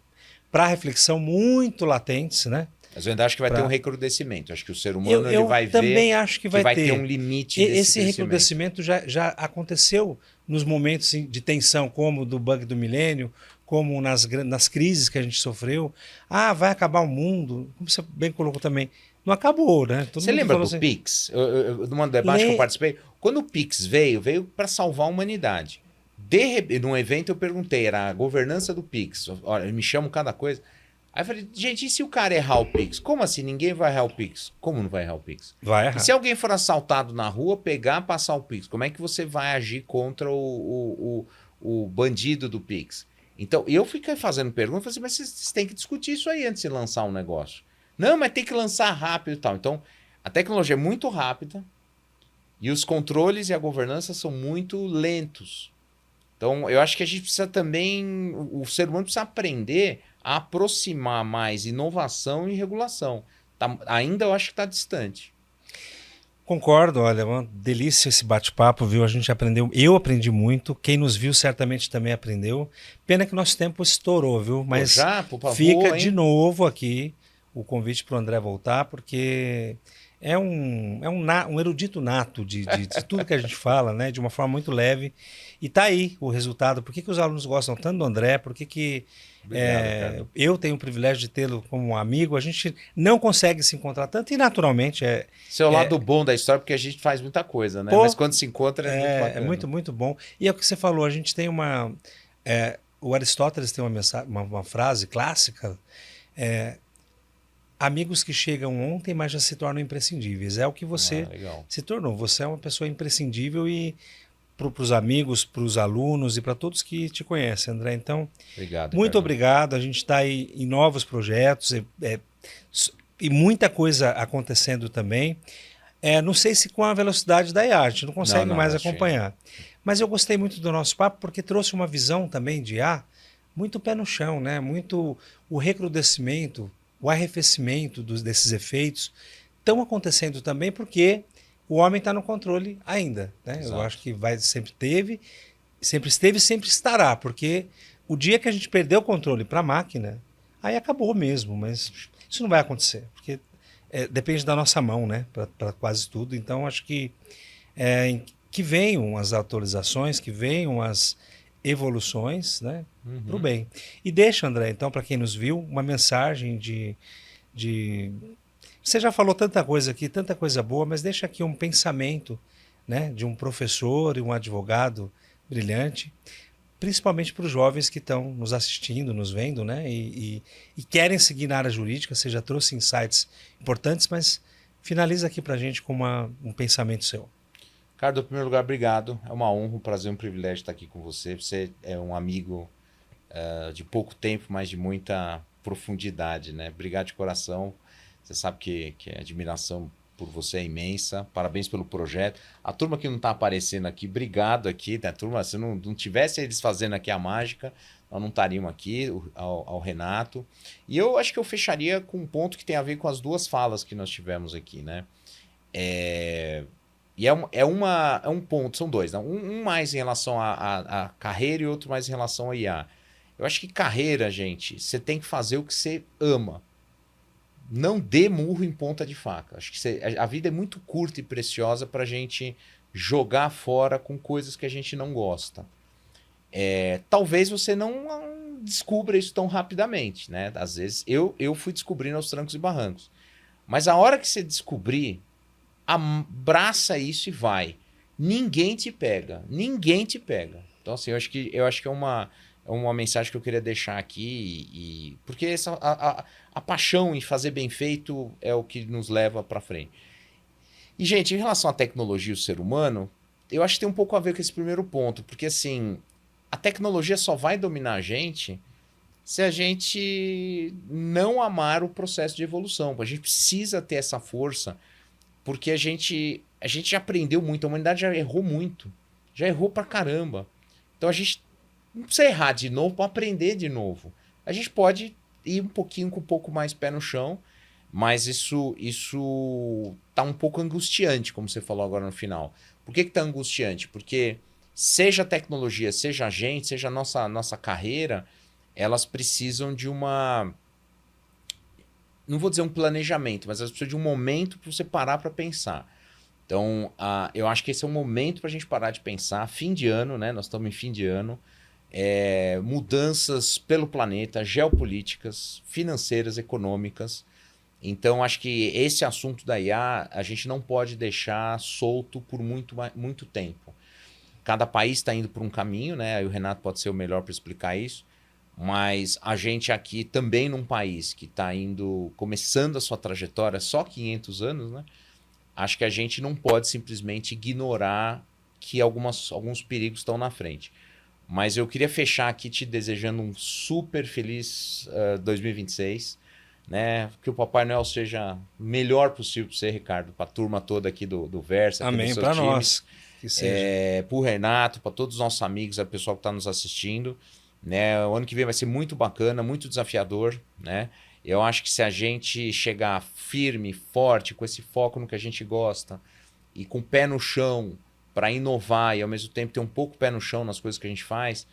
para reflexão muito latentes, né? Mas eu ainda acho que vai ter um recrudescimento. Acho que o ser humano ele vai ver também acho que vai ter um limite desse esse crescimento. recrudescimento já aconteceu nos momentos de tensão, como do bug do milênio, como nas crises que a gente sofreu. Ah, vai acabar o mundo, como você bem colocou também. Não acabou, né? Você lembra do Pix? Num debate que eu participei, quando o Pix veio para salvar a humanidade. Num evento eu perguntei, era a governança do Pix. Olha, me chamam cada coisa. Aí eu falei, gente, e se o cara errar o Pix? Como assim? Ninguém vai errar o Pix. Como não vai errar o Pix? Vai errar. E se alguém for assaltado na rua, pegar, passar o Pix? Como é que você vai agir contra o bandido do Pix? Então, eu fiquei fazendo perguntas, falei assim, mas vocês têm que discutir isso aí antes de lançar um negócio. Não, mas tem que lançar rápido e tal. Então, a tecnologia é muito rápida e os controles e a governança são muito lentos. Então, eu acho que a gente precisa também, o ser humano precisa aprender a aproximar mais inovação e regulação. Ainda eu acho que está distante. Concordo, olha, uma delícia esse bate-papo, viu? A gente aprendeu, eu aprendi muito, quem nos viu certamente também aprendeu. Pena que nosso tempo estourou, viu? Mas fica de novo aqui o convite para o André voltar, porque é um erudito nato de tudo que a gente fala, né? De uma forma muito leve. E tá aí o resultado. Por que os alunos gostam tanto do André? Por que Obrigado, eu tenho o privilégio de tê-lo como um amigo? A gente não consegue se encontrar tanto e naturalmente Esse é o lado bom da história, porque a gente faz muita coisa, né? Mas quando se encontra é muito bacana. É muito, muito bom. E é o que você falou, a gente tem o Aristóteles tem uma frase clássica, amigos que chegam ontem, mas já se tornam imprescindíveis. É o que você se tornou. Você é uma pessoa imprescindível e para os amigos, para os alunos e para todos que te conhecem, André. Então, muito obrigado. A gente está aí em novos projetos e muita coisa acontecendo também. Não sei se com a velocidade da IA, a gente não consegue mais acompanhar. Mas eu gostei muito do nosso papo porque trouxe uma visão também de IA muito pé no chão, né? Muito o recrudescimento, o arrefecimento desses efeitos estão acontecendo também porque o homem está no controle ainda, né? Eu acho que sempre esteve e sempre estará, porque o dia que a gente perder o controle para a máquina, aí acabou mesmo, mas isso não vai acontecer, porque depende da nossa mão, né? Para quase tudo. Então, acho que venham as atualizações, que venham as evoluções, né? Para o bem. E deixa, André, então, para quem nos viu, uma mensagem de... Você já falou tanta coisa aqui, tanta coisa boa, mas deixa aqui um pensamento, né, de um professor e um advogado brilhante, principalmente para os jovens que estão nos assistindo, nos vendo, né, e querem seguir na área jurídica. Você já trouxe insights importantes, mas finaliza aqui para a gente com um pensamento seu. Ricardo, em primeiro lugar, obrigado. É uma honra, um prazer, um privilégio estar aqui com você. Você é um amigo de pouco tempo, mas de muita profundidade, né? Obrigado de coração. Você sabe que a admiração por você é imensa. Parabéns pelo projeto. A turma que não está aparecendo aqui, obrigado aqui, né? Turma, se não tivesse eles fazendo aqui a mágica, nós não estaríamos aqui, ao Renato. E eu acho que eu fecharia com um ponto que tem a ver com as duas falas que nós tivemos aqui, né? E é um ponto, são dois, né? Um mais em relação à carreira e outro mais em relação à IA. Eu acho que carreira, gente, você tem que fazer o que você ama. Não dê murro em ponta de faca. Acho que a vida é muito curta e preciosa para a gente jogar fora com coisas que a gente não gosta. Talvez você não descubra isso tão rapidamente, né? Às vezes eu fui descobrindo aos trancos e barrancos. Mas a hora que você descobrir, abraça isso e vai. Ninguém te pega. Ninguém te pega. Então, assim, eu acho que é uma mensagem que eu queria deixar aqui, porque a paixão em fazer bem feito é o que nos leva para frente. E, gente, em relação à tecnologia e o ser humano, eu acho que tem um pouco a ver com esse primeiro ponto, porque, assim, a tecnologia só vai dominar a gente se a gente não amar o processo de evolução. A gente precisa ter essa força, porque a gente já aprendeu muito, a humanidade já errou muito, já errou pra caramba. Então a gente não precisa errar de novo para aprender de novo. A gente pode ir com um pouco mais pé no chão, mas isso tá um pouco angustiante, como você falou agora no final. Por que tá angustiante? Porque seja a tecnologia, seja a gente, seja a nossa carreira, elas precisam de uma... não vou dizer um planejamento, mas elas precisam de um momento para você parar para pensar. Então, eu acho que esse é um momento para a gente parar de pensar. Fim de ano, né? Nós estamos em fim de ano. Mudanças pelo planeta, geopolíticas, financeiras, econômicas. Então, acho que esse assunto da IA a gente não pode deixar solto por muito tempo. Cada país está indo por um caminho, né? Aí o Renato pode ser o melhor para explicar isso. Mas a gente aqui também num país que está começando a sua trajetória só 500 anos, né? Acho que a gente não pode simplesmente ignorar que alguns perigos estão na frente. Mas eu queria fechar aqui te desejando um super feliz 2026, né? Que o Papai Noel seja o melhor possível para você, Ricardo, para a turma toda aqui do Versa. Amém, para nós. Que seja. Para o Renato, para todos os nossos amigos, o pessoal que está nos assistindo. Né? O ano que vem vai ser muito bacana, muito desafiador, né? Eu acho que se a gente chegar firme, forte, com esse foco no que a gente gosta e com o pé no chão para inovar e ao mesmo tempo ter um pouco pé no chão nas coisas que a gente faz,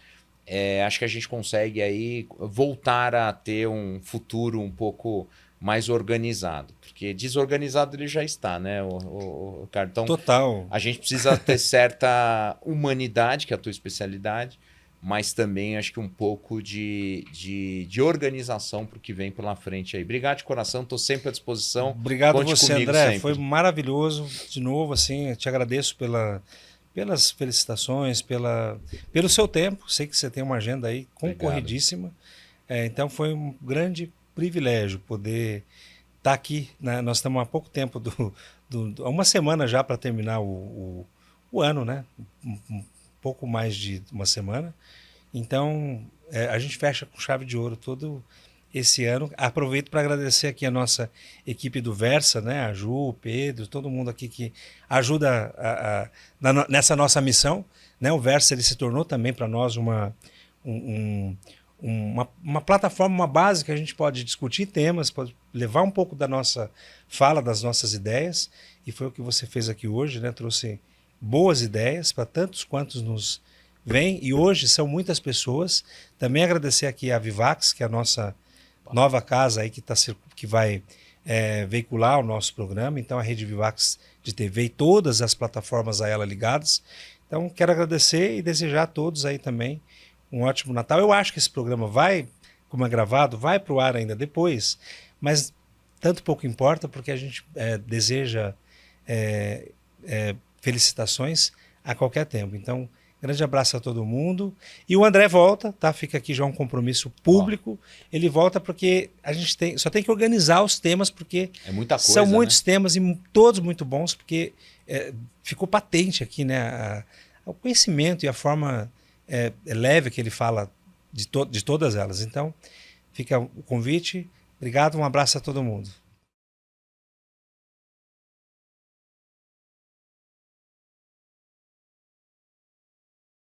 acho que a gente consegue aí voltar a ter um futuro um pouco mais organizado. Porque desorganizado ele já está, né, o Ricardo? Então, total. A gente precisa ter certa humanidade, que é a tua especialidade, mas também acho que um pouco de organização para o que vem pela frente aí. Obrigado de coração, estou sempre à disposição. Obrigado Conte você, comigo André. sempre. Foi maravilhoso. De novo, assim, eu te agradeço pelas felicitações, pelo seu tempo. Sei que você tem uma agenda aí concorridíssima. Então foi um grande privilégio poder estar aqui, né? Nós estamos há pouco tempo, há uma semana já para terminar o ano, né? Um pouco mais de uma semana. Então, a gente fecha com chave de ouro todo esse ano. Aproveito para agradecer aqui a nossa equipe do Versa, né? A Ju, o Pedro, todo mundo aqui que ajuda nessa nossa missão, né? O Versa ele se tornou também para nós uma plataforma, uma base que a gente pode discutir temas, pode levar um pouco da nossa fala, das nossas ideias, e foi o que você fez aqui hoje, né? Trouxe boas ideias para tantos quantos nos vêm, e hoje são muitas pessoas. Também agradecer aqui a Vivax, que é a nossa nova casa aí que vai veicular o nosso programa. Então a Rede Vivax de TV e todas as plataformas a ela ligadas. Então quero agradecer e desejar a todos aí também um ótimo Natal. Eu acho que esse programa vai, como é gravado, vai para o ar ainda depois, mas tanto pouco importa, porque a gente deseja felicitações a qualquer tempo. Então, grande abraço a todo mundo. E o André volta, tá? Fica aqui já um compromisso público. Ele volta porque a gente só tem que organizar os temas, porque é muita coisa, são muitos né? temas e todos muito bons, porque ficou patente aqui, né? O conhecimento e a forma leve que ele fala de todas elas. Então, fica o convite. Obrigado, um abraço a todo mundo.